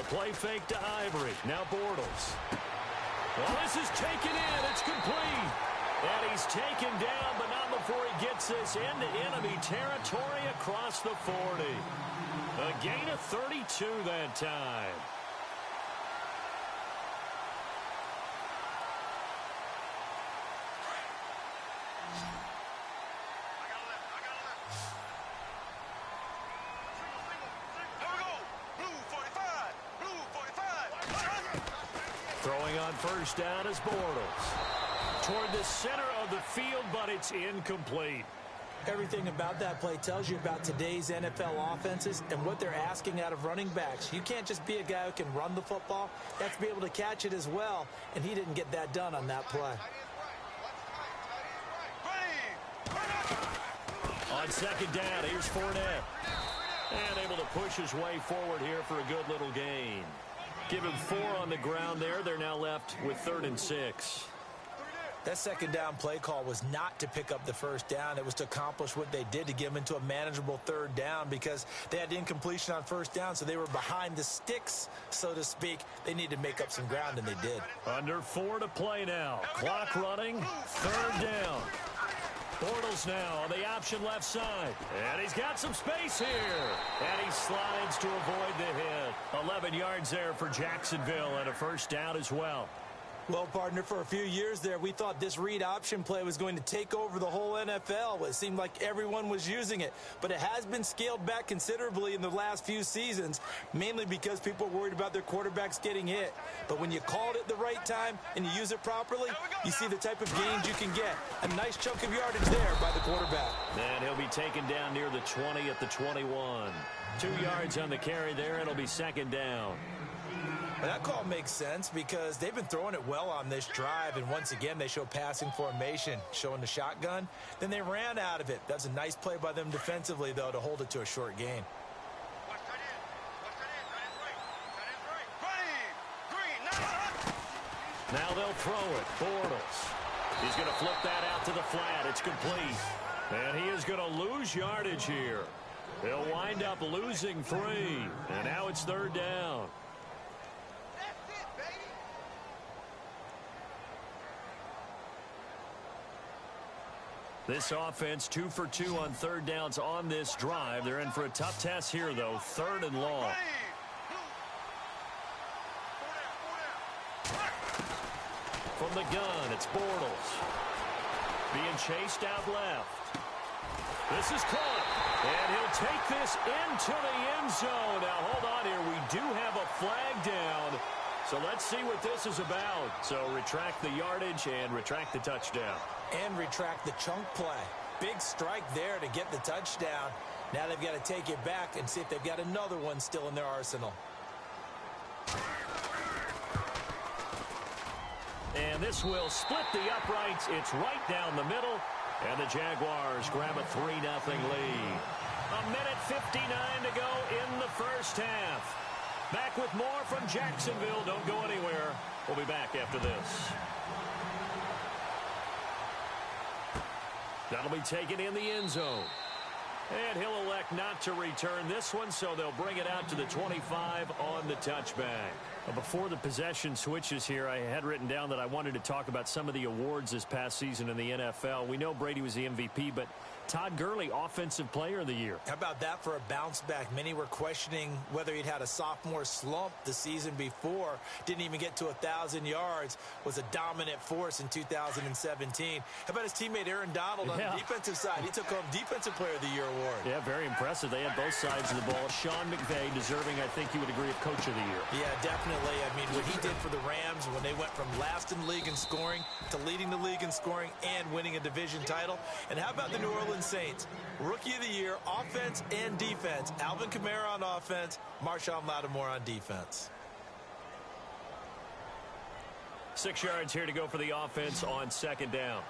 Play fake to Ivory. Now Bortles. Well, this is taken in. It's complete. And he's taken down, but not before he gets this into enemy territory across the 40. A gain of 32 that time. Throwing on first down is Bortles. Toward the center of the field, but it's incomplete. Everything about that play tells you about today's NFL offenses and what they're asking out of running backs. You can't just be a guy who can run the football. You have to be able to catch it as well, and he didn't get that done on that play. On second down, here's Fournette. And able to push his way forward here for a good little gain. Give him 4 on the ground there. They're now left with 3rd and 6. That second down play call was not to pick up the first down. It was to accomplish what they did, to get them into a manageable 3rd down, because they had incompletion on first down, so they were behind the sticks, so to speak. They needed to make up some ground, and they did. Under 4 to play now. Clock running. 3rd down. Bortles now on the option left side. And he's got some space here. And he slides to avoid the hit. 11 yards there for Jacksonville and a first down as well. Well, partner, for a few years there, we thought this read option play was going to take over the whole NFL. It seemed like everyone was using it. But it has been scaled back considerably in the last few seasons, mainly because people are worried about their quarterbacks getting hit. But when you call it at the right time and you use it properly, you see the type of gains you can get. A nice chunk of yardage there by the quarterback. And he'll be taken down near the 20 at the 21. 2 yards on the carry there. It'll be second down. That call makes sense because they've been throwing it well on this drive, and once again they show passing formation, showing the shotgun. Then they ran out of it. That's a nice play by them defensively, though, to hold it to a short gain. Now they'll throw it. Bortles. He's going to flip that out to the flat. It's complete. And he is going to lose yardage here. They'll wind up losing 3. And now it's third down. This offense 2 for 2 on third downs on this drive. They're in for a tough test here, though. 3rd and long. From the gun, it's Bortles. Being chased out left. This is caught. And he'll take this into the end zone. Now, hold on here. We do have a flag down. So let's see what this is about. So retract the yardage and retract the touchdown. And retract the chunk play. Big strike there to get the touchdown. Now they've got to take it back and see if they've got another one still in their arsenal. And this will split the uprights. It's right down the middle. And the Jaguars grab a 3-0 lead. 1:59 to go in the first half. Back with more from Jacksonville. Don't go anywhere. We'll be back after this. That'll be taken in the end zone. And he'll elect not to return this one, so they'll bring it out to the 25 on the touchback. Before the possession switches here, I had written down that I wanted to talk about some of the awards this past season in the NFL. We know Brady was the MVP, but Todd Gurley, Offensive Player of the Year. How about that for a bounce back? Many were questioning whether he'd had a sophomore slump the season before. Didn't even get to 1,000 yards. Was a dominant force in 2017. How about his teammate Aaron Donald on the defensive side? He took home Defensive Player of the Year award. Yeah, very impressive. They had both sides of the ball. Sean McVay deserving, I think you would agree, of Coach of the Year. Yeah, definitely. I mean, what he did for the Rams when they went from last in the league in scoring to leading the league in scoring and winning a division title. And how about the New Orleans Saints? Rookie of the Year, offense and defense. Alvin Kamara on offense, Marshawn Lattimore on defense. 6 yards here to go for the offense on second down.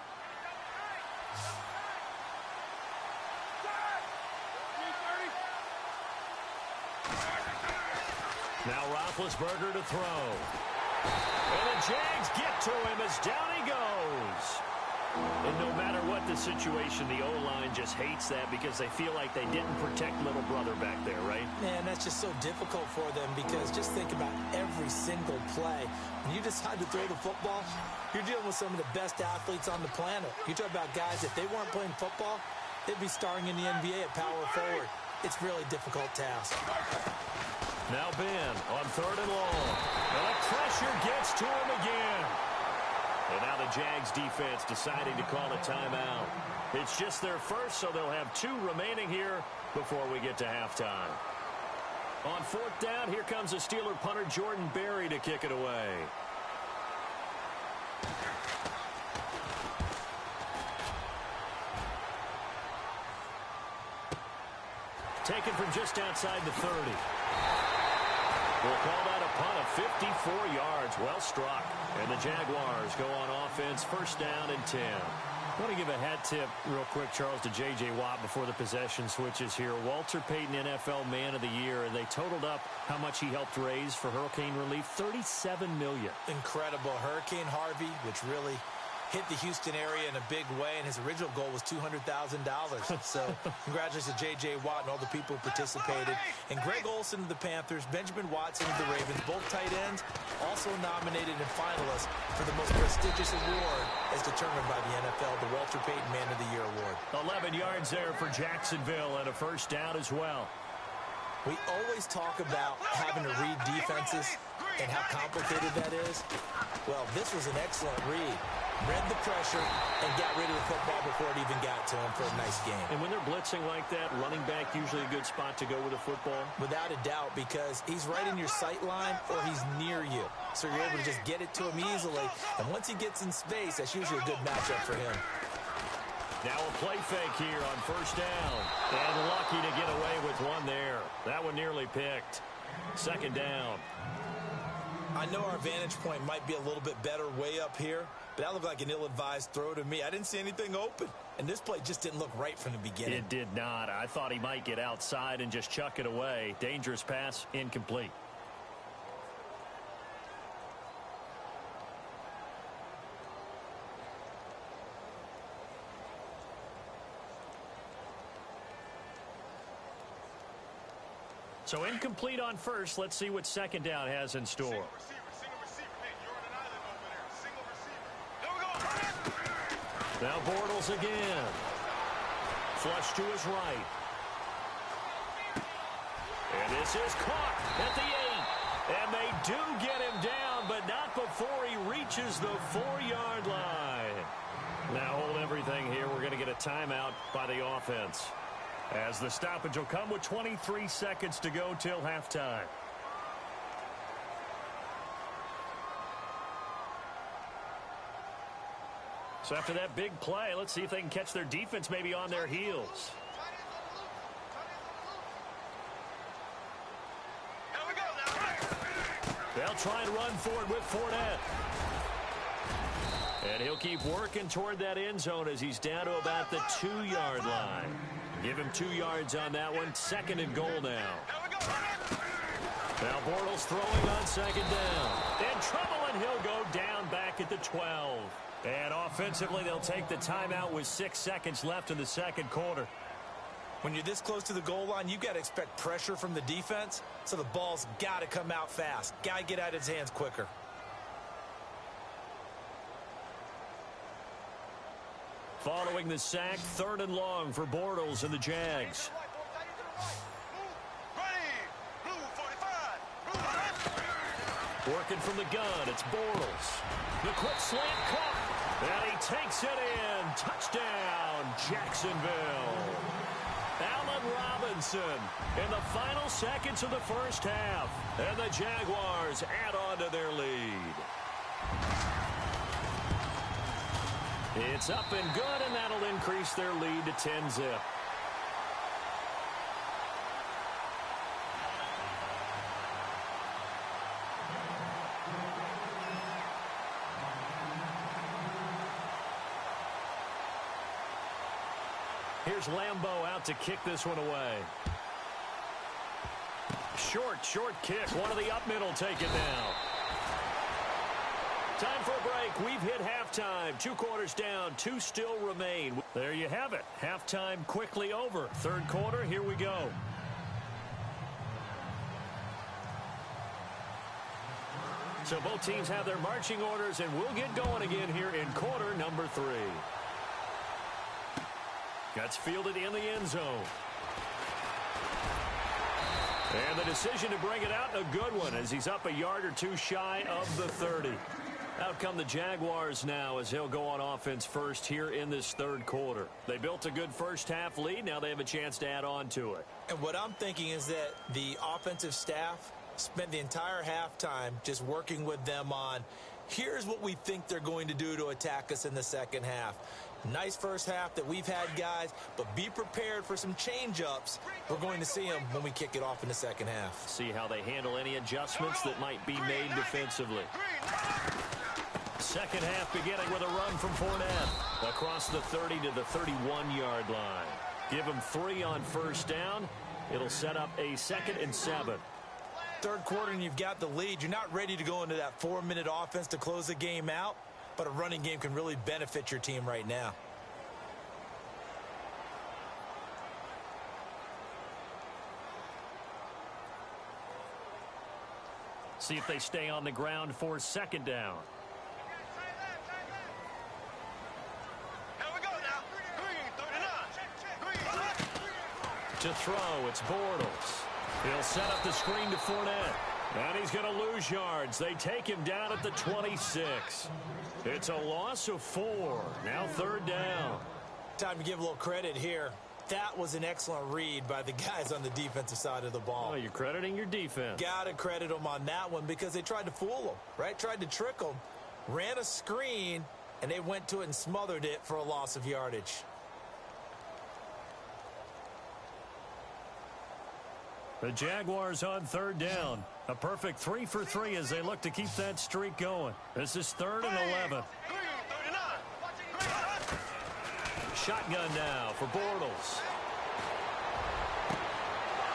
Now Roethlisberger to throw. And the Jags get to him as down he goes. And no matter what the situation, the O-line just hates that because they feel like they didn't protect little brother back there, right? Man, that's just so difficult for them because just think about every single play. When you decide to throw the football, you're dealing with some of the best athletes on the planet. You talk about guys, if they weren't playing football, they'd be starring in the NBA at power forward. It's a really difficult task. Now Ben on 3rd and long. And the pressure gets to him again. And now the Jags defense deciding to call a timeout. It's just their first, so they'll have 2 remaining here before we get to halftime. On 4th down, here comes the Steeler punter Jordan Berry to kick it away. Taken from just outside the 30. We'll call that a punt of 54 yards. Well struck. And the Jaguars go on offense, 1st down and 10. I want to give a hat tip real quick, Charles, to J.J. Watt before the possession switches here. Walter Payton, NFL Man of the Year, and they totaled up how much he helped raise for hurricane relief, $37 million. Incredible. Hurricane Harvey, which really hit the Houston area in a big way, and his original goal was $200,000. So congratulations to J.J. Watt and all the people who participated. And Greg Olsen of the Panthers, Benjamin Watson of the Ravens, both tight ends, also nominated and finalists for the most prestigious award as determined by the NFL, the Walter Payton Man of the Year Award. 11 yards there for Jacksonville and a 1st down as well. We always talk about having to read defenses. and how complicated that is? Well, this was an excellent read. Read the pressure and got rid of the football before it even got to him for a nice game. And when they're blitzing like that, running back usually a good spot to go with a football? Without a doubt, because he's right in your sight line or he's near you. So you're able to just get it to him easily. And once he gets in space, that's usually a good matchup for him. Now a play fake here on first down. And lucky to get away with one there. That one nearly picked. Second down. I know our vantage point might be a little bit better way up here, but that looked like an ill-advised throw to me. I didn't see anything open, and this play just didn't look right from the beginning. It did not. I thought he might get outside and just chuck it away. Dangerous pass, incomplete. So incomplete on first. Let's see what second down has in store. Single receiver. Man, you're on an island over there. Single receiver. There we go. Now Bortles again. Flush to his right. And this is caught at the 8. And they do get him down, but not before he reaches the 4-yard line. Now hold everything here. We're going to get a timeout by the offense, as the stoppage will come with 23 seconds to go till halftime. So after that big play, let's see if they can catch their defense maybe on their heels. They'll try and run for it with Fournette. And he'll keep working toward that end zone as he's down to about the 2-yard line. Give him 2 yards on that one. Second and goal now. Now Bortles throwing on second down. In trouble, and he'll go down back at the 12. And offensively, they'll take the timeout with 6 seconds left in the second quarter. When you're this close to the goal line, you've got to expect pressure from the defense, so the ball's got to come out fast. Got to get out of his hands quicker. Following the sack, third and long for Bortles and the Jags. Working from the gun, it's Bortles. The quick slant caught, and he takes it in. Touchdown, Jacksonville. Allen Robinson in the final seconds of the first half. And the Jaguars add on to their lead. It's up and good, and that'll increase their lead to 10-zip. Here's Lambeau out to kick this one away. Short kick. One of the up middle take it now. Time for a break. We've hit halftime. 2 quarters down. 2 still remain. There you have it. Halftime quickly over. Third quarter, here we go. So both teams have their marching orders, and we'll get going again here in quarter number 3. That's fielded in the end zone. And the decision to bring it out, a good one, as he's up a yard or 2 shy of the 30. Out come the Jaguars now as he'll go on offense first here in this third quarter. They built a good first half lead. Now they have a chance to add on to it. And what I'm thinking is that the offensive staff spent the entire halftime just working with them on, here's what we think they're going to do to attack us in the second half. Nice first half that we've had, guys, but be prepared for some change-ups. We're going to see them when we kick it off in the second half. See how they handle any adjustments that might be made defensively. Second half beginning with a run from Fournette across the 30 to the 31-yard line. Give him 3 on first down. It'll set up a 2nd and 7. Third quarter and you've got the lead. You're not ready to go into that 4-minute offense to close the game out, but a running game can really benefit your team right now. See if they stay on the ground for second down. To throw, it's Bortles. He'll set up the screen to Fournette. And he's going to lose yards. They take him down at the 26. It's a loss of 4. Now 3rd down. Time to give a little credit here. That was an excellent read by the guys on the defensive side of the ball. Oh, you're crediting your defense. Got to credit them on that one because they tried to fool them, right? Tried to trick them. Ran a screen, and they went to it and smothered it for a loss of yardage. The Jaguars on 3rd down. A perfect 3 for 3 as they look to keep that streak going. This is 3rd and 11. Shotgun now for Bortles.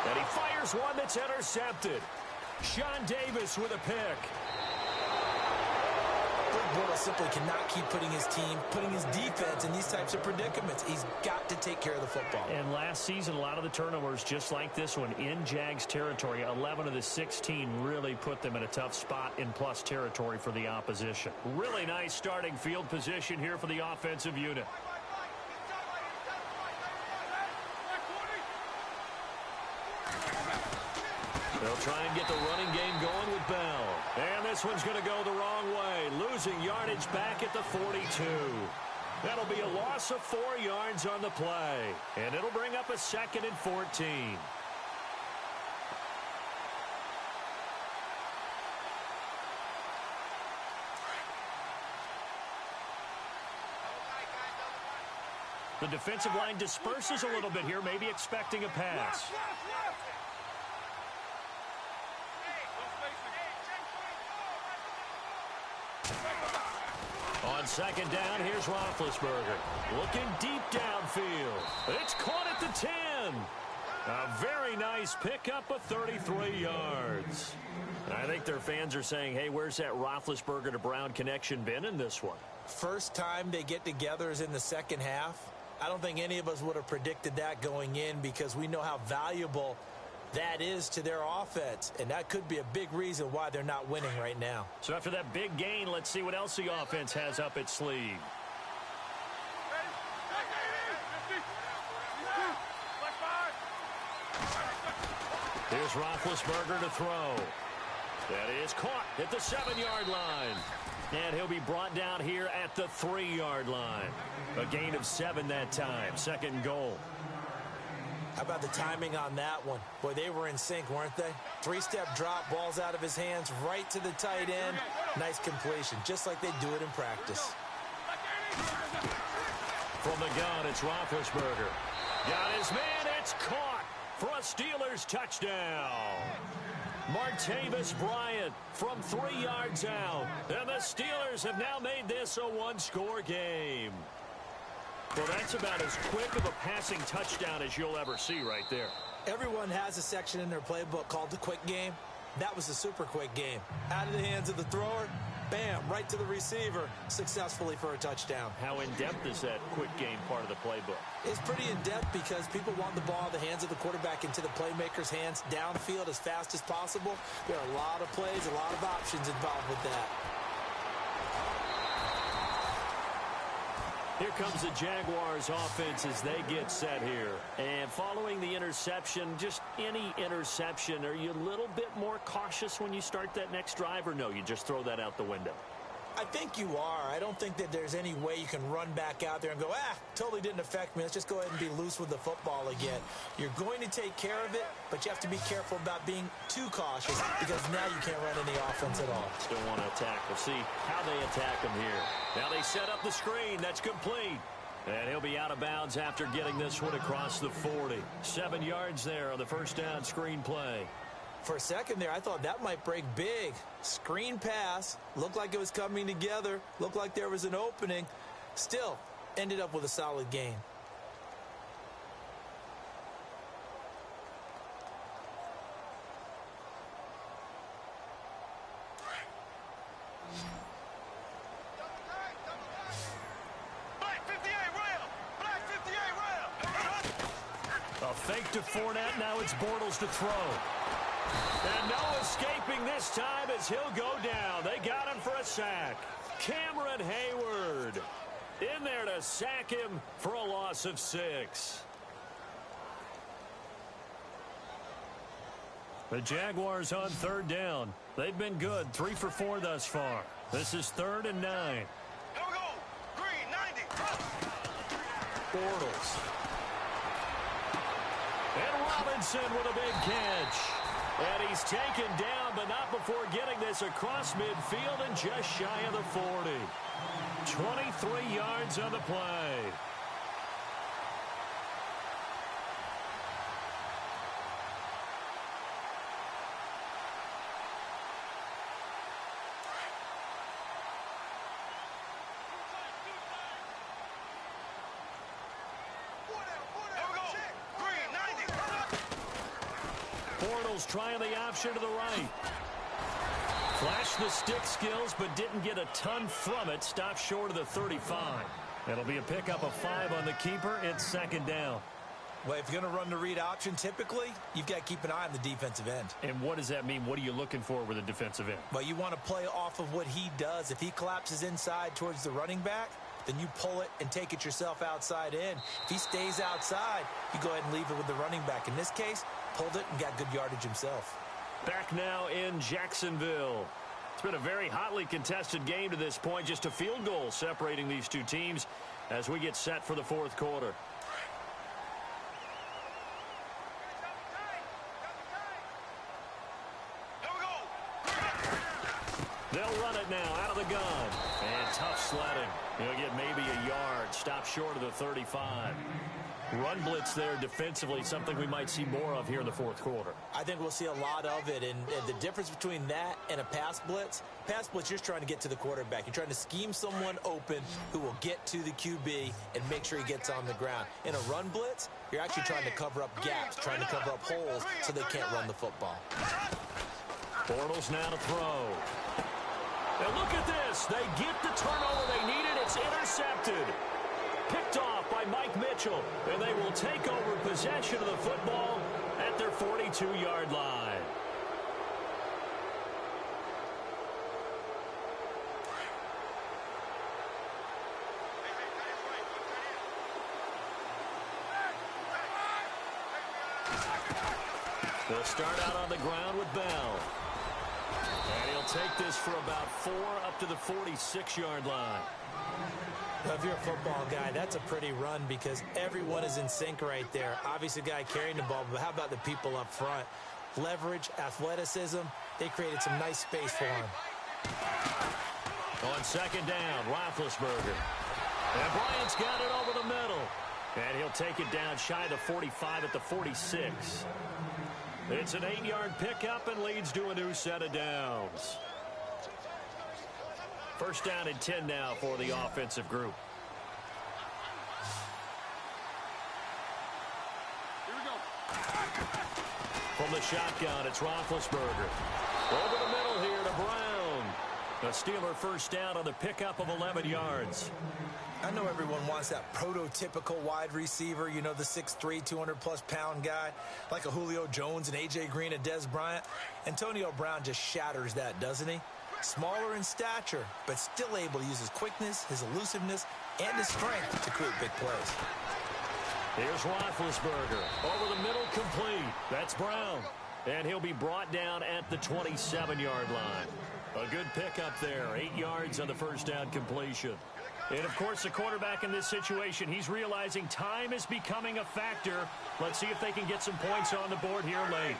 And he fires one that's intercepted. Sean Davis with a pick. Bortles simply cannot keep putting his team, putting his defense in these types of predicaments. He's got to take care of the football. And last season, a lot of the turnovers, just like this one, in Jags territory, 11 of the 16 really put them in a tough spot in plus territory for the opposition. Really nice starting field position here for the offensive unit. They'll try and get the running game going with Bell. And this one's going to go the wrong way, losing yardage back at the 42. That'll be a loss of 4 yards on the play. And it'll bring up a 2nd and 14. The defensive line disperses a little bit here, maybe expecting a pass. On 2nd down, here's Roethlisberger. Looking deep downfield. It's caught at the 10. A very nice pickup of 33 yards. I think their fans are saying, hey, where's that Roethlisberger to Brown connection been in this one? First time they get together is in the second half. I don't think any of us would have predicted that going in because we know how valuable that is to their offense, and that could be a big reason why they're not winning right now. So after that big gain, let's see what else the offense has up its sleeve. Here's Roethlisberger to throw. That is caught at the 7-yard line. And he'll be brought down here at the 3-yard line. A gain of 7 that time. 2nd and goal. How about the timing on that one? Boy, they were in sync, weren't they? 3-step drop, balls out of his hands, right to the tight end. Nice completion, just like they do it in practice. From the gun, it's Roethlisberger. Got his man, it's caught for a Steelers touchdown. Martavis Bryant from 3 yards out. And the Steelers have now made this a 1-score game. Well, that's about as quick of a passing touchdown as you'll ever see right there. Everyone has a section in their playbook called the quick game. That was a super quick game. Out of the hands of the thrower, bam, right to the receiver, successfully for a touchdown. How in-depth is that quick game part of the playbook? It's pretty in-depth because people want the ball in the hands of the quarterback into the playmaker's hands downfield as fast as possible. There are a lot of plays, a lot of options involved with that. Here comes the Jaguars offense as they get set here. And following the interception, just any interception, are you a little bit more cautious when you start that next drive, or no, you just throw that out the window? I think you are. I don't think that there's any way you can run back out there and go, totally didn't affect me. Let's just go ahead and be loose with the football again. You're going to take care of it, but you have to be careful about being too cautious because now you can't run any offense at all. Still want to attack. We'll see how they attack him here. Now they set up the screen. That's complete. And he'll be out of bounds after getting this one across the 40. 7 yards there on the first down screen play. For a second there, I thought that might break big. Screen pass. Looked like it was coming together. Looked like there was an opening. Still, ended up with a solid gain. A fake to Fournette. Now it's Bortles to throw. And no escaping this time as he'll go down. They got him for a sack. Cameron Hayward in there to sack him for a loss of 6. The Jaguars on third down. They've been good, 3 for 4 thus far. This is 3rd and 9. Here we go. Green, 90. Bortles. And Robinson with a big catch. And he's taken down, but not before getting this across midfield and just shy of the 40. 23 yards on the play. Bortles trying the option to the right. Flashed the stick skills, but didn't get a ton from it. Stopped short of the 35. It'll be a pickup of 5 on the keeper. It's 2nd down. Well, if you're going to run the read option, typically, you've got to keep an eye on the defensive end. And what does that mean? What are you looking for with a defensive end? Well, you want to play off of what he does. If he collapses inside towards the running back, then you pull it and take it yourself outside in. If he stays outside, you go ahead and leave it with the running back. In this case, pulled it and got good yardage himself. Back now in Jacksonville. It's been a very hotly contested game to this point. Just a field goal separating these two teams as we get set for the 4th quarter. They'll run it now out of the gun. And tough sledding. He'll get maybe a yard. Stop short of the 35. Run blitz there defensively, something we might see more of here in the 4th quarter. I think we'll see a lot of it, and the difference between that and a pass blitz, you're just trying to get to the quarterback. You're trying to scheme someone open who will get to the QB and make sure he gets on the ground. In a run blitz, you're actually trying to cover up gaps, trying to cover up holes so they can't run the football. Bortles now to throw. And look at this. They get the turnover they needed. It's intercepted. Picked off by Mike Mitchell. And they will take over possession of the football at their 42-yard line. They'll start out on the ground with Bell. And he'll take this for about 4 up to the 46-yard line. Well, if you're a football guy, that's a pretty run because everyone is in sync right there. Obviously, the guy carrying the ball, but how about the people up front? Leverage, athleticism, they created some nice space for him. On 2nd down, Roethlisberger. And Bryant's got it over the middle. And he'll take it down shy of the 45 at the 46. It's an 8-yard pickup and leads to a new set of downs. 1st down and 10 now for the offensive group. Here we go. From the shotgun, it's Roethlisberger. Over the middle here to Brown. A Steeler 1st down on the pickup of 11 yards. I know everyone wants that prototypical wide receiver, you know, the 6'3", 200-plus pound guy, like a Julio Jones and A.J. Green and Dez Bryant. Antonio Brown just shatters that, doesn't he? Smaller in stature, but still able to use his quickness, his elusiveness, and his strength to create big plays. Here's Roethlisberger. Over the middle, complete. That's Brown. And he'll be brought down at the 27-yard line. A good pickup there. 8 yards on the 1st down completion. And, of course, the quarterback in this situation, he's realizing time is becoming a factor. Let's see if they can get some points on the board here late.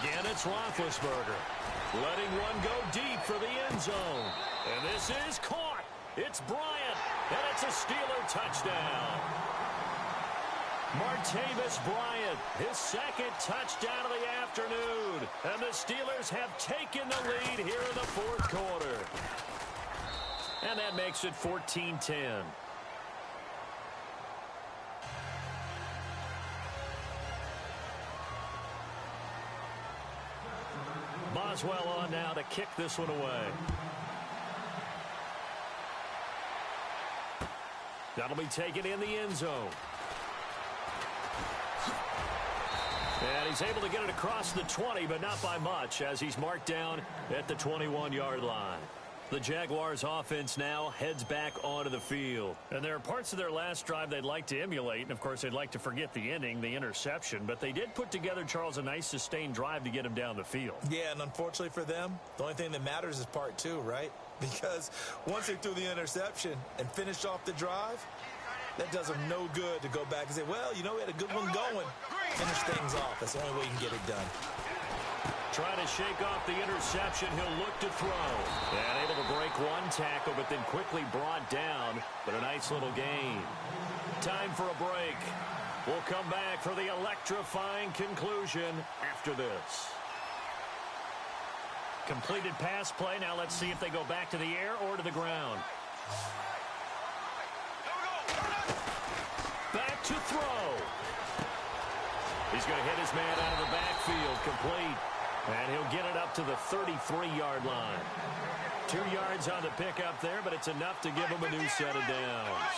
Again, it's Roethlisberger. Letting one go deep for the end zone. And this is caught. It's Bryant. And it's a Steeler touchdown. Martavis Bryant, his 2nd touchdown of the afternoon. And the Steelers have taken the lead here in the 4th quarter. And that makes it 14-10. Boswell on now to kick this one away. That'll be taken in the end zone. And he's able to get it across the 20, but not by much, as he's marked down at the 21-yard line. The Jaguars offense now heads back onto the field. And there are parts of their last drive they'd like to emulate. And, of course, they'd like to forget the ending, the interception. But they did put together, Charles, a nice sustained drive to get him down the field. Yeah, and unfortunately for them, the only thing that matters is part two, right? Because once they threw the interception and finished off the drive, that does them no good to go back and say, well, you know, we had a good one going. Finish things off. That's the only way you can get it done. Trying to shake off the interception. He'll look to throw. And able to break one tackle, but then quickly brought down. But a nice little gain. Time for a break. We'll come back for the electrifying conclusion after this. Completed pass play. Now let's see if they go back to the air or to the ground. Back to throw. He's going to hit his man out of the backfield. Complete. And he'll get it up to the 33-yard line. 2 yards on the pickup there, but it's enough to give him a new set of downs.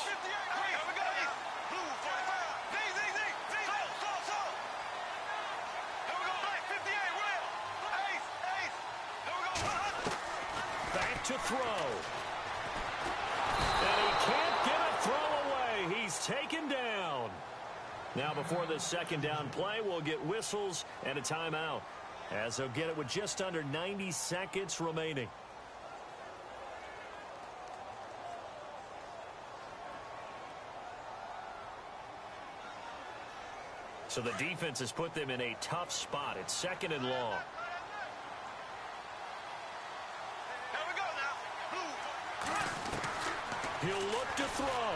Back to throw. And he can't get a throw away. He's taken down. Now before the second down play, we'll get whistles and a timeout, as they'll get it with just under 90 seconds remaining. So the defense has put them in a tough spot. It's second and long. He'll look to throw.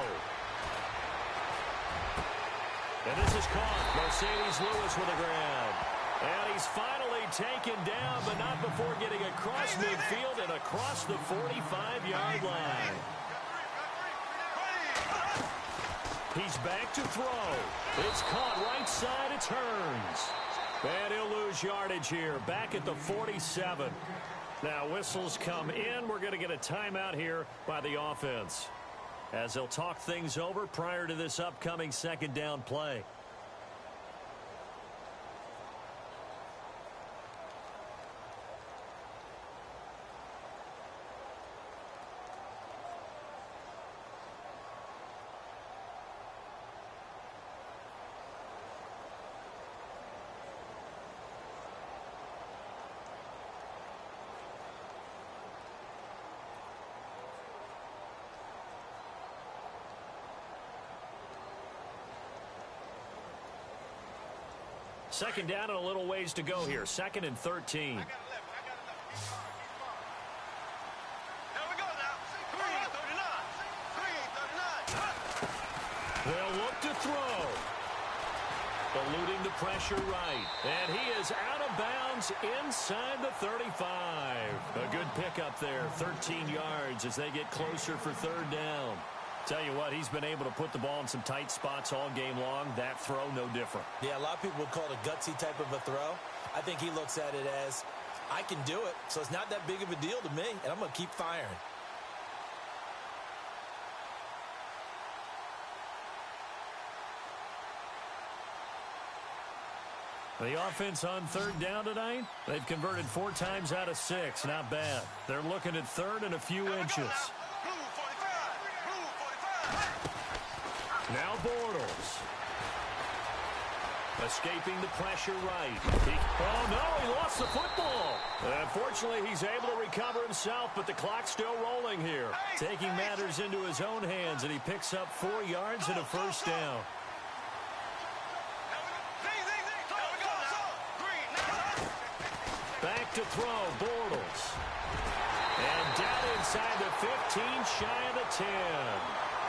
And this is caught. Mercedes Lewis with the grab. And he's finally taken down, but not before getting across midfield and across the 45-yard line. He's back to throw. It's caught right side. It turns. And he'll lose yardage here, back at the 47. Now whistles come in. We're going to get a timeout here by the offense, as they'll talk things over prior to this upcoming second down play. Second down and a little ways to go here. Second and 13. They'll look to throw. Eluding the pressure right. And he is out of bounds inside the 35. A good pickup there. 13 yards as they get closer for third down. Tell you what, he's been able to put the ball in some tight spots all game long. That throw, no different. Yeah, a lot of people would call it a gutsy type of a throw. I think he looks at it as, I can do it, so it's not that big of a deal to me, and I'm going to keep firing. The offense on third down tonight, they've converted 4 times out of 6. Not bad. They're looking at third and a few inches. Now Bortles. Escaping the pressure right. Oh, no, he lost the football. Unfortunately, he's able to recover himself, but the clock's still rolling here. Taking matters into his own hands, and he picks up 4 yards and a first down. Back to throw, Bortles. And down inside the 15, shy of the 10.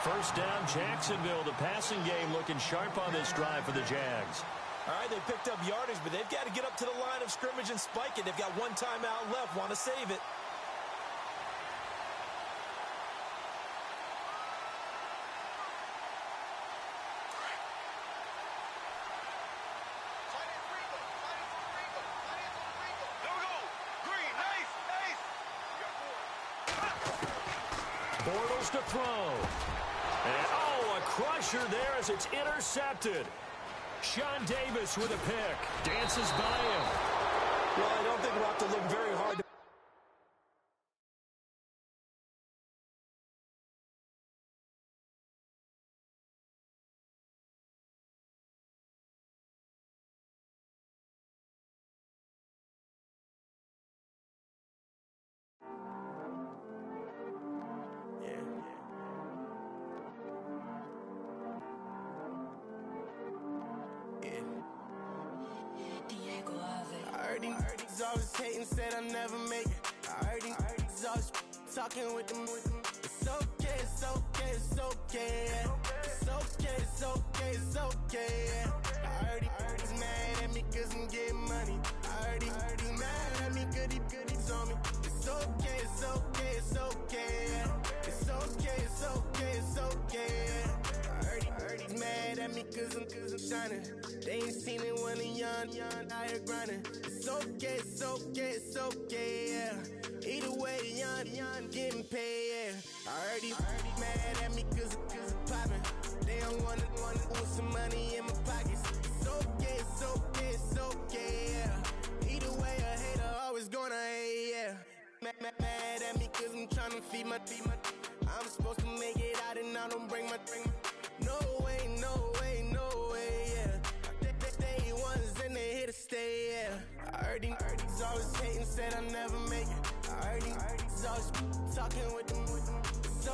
First down, Jacksonville. The passing game looking sharp on this drive for the Jags. All right, they picked up yardage, but they've got to get up to the line of scrimmage and spike it. They've got 1 timeout left, want to save it. Bortles to throw. And, oh, a crusher there as it's intercepted. Sean Davis with a pick. Dances by him. Well, I don't think we'll have to look very hard to I heard these always hating, said I'll never make it. I heard these always talking with them. It's okay, it's okay, it's okay, yeah. It's okay, it's okay, it's okay, yeah. I heard he's mad at me cause I'm getting money. I heard he's mad at me cause he's on me. It's okay, it's okay, it's okay, yeah. It's okay, it's okay, it's okay, yeah. I heard he's mad at me cause I'm shining. They ain't seen it when I'm young, out here grinding. It's okay, it's okay, it's okay, yeah. Either way, young, getting paid, yeah. I heard he's mad at me cause I'm popping. They don't wanna with some money in my pockets. It's okay, it's okay, it's okay, yeah. Either way, a hater always gonna hate, yeah. Mad at me cause I'm tryna feed my I'm supposed to make it out and I don't bring my no way, no way, no way, yeah. They ones and they here to stay, yeah. I heard these always hating, said I'll never make it. I heard these always talking with them. It's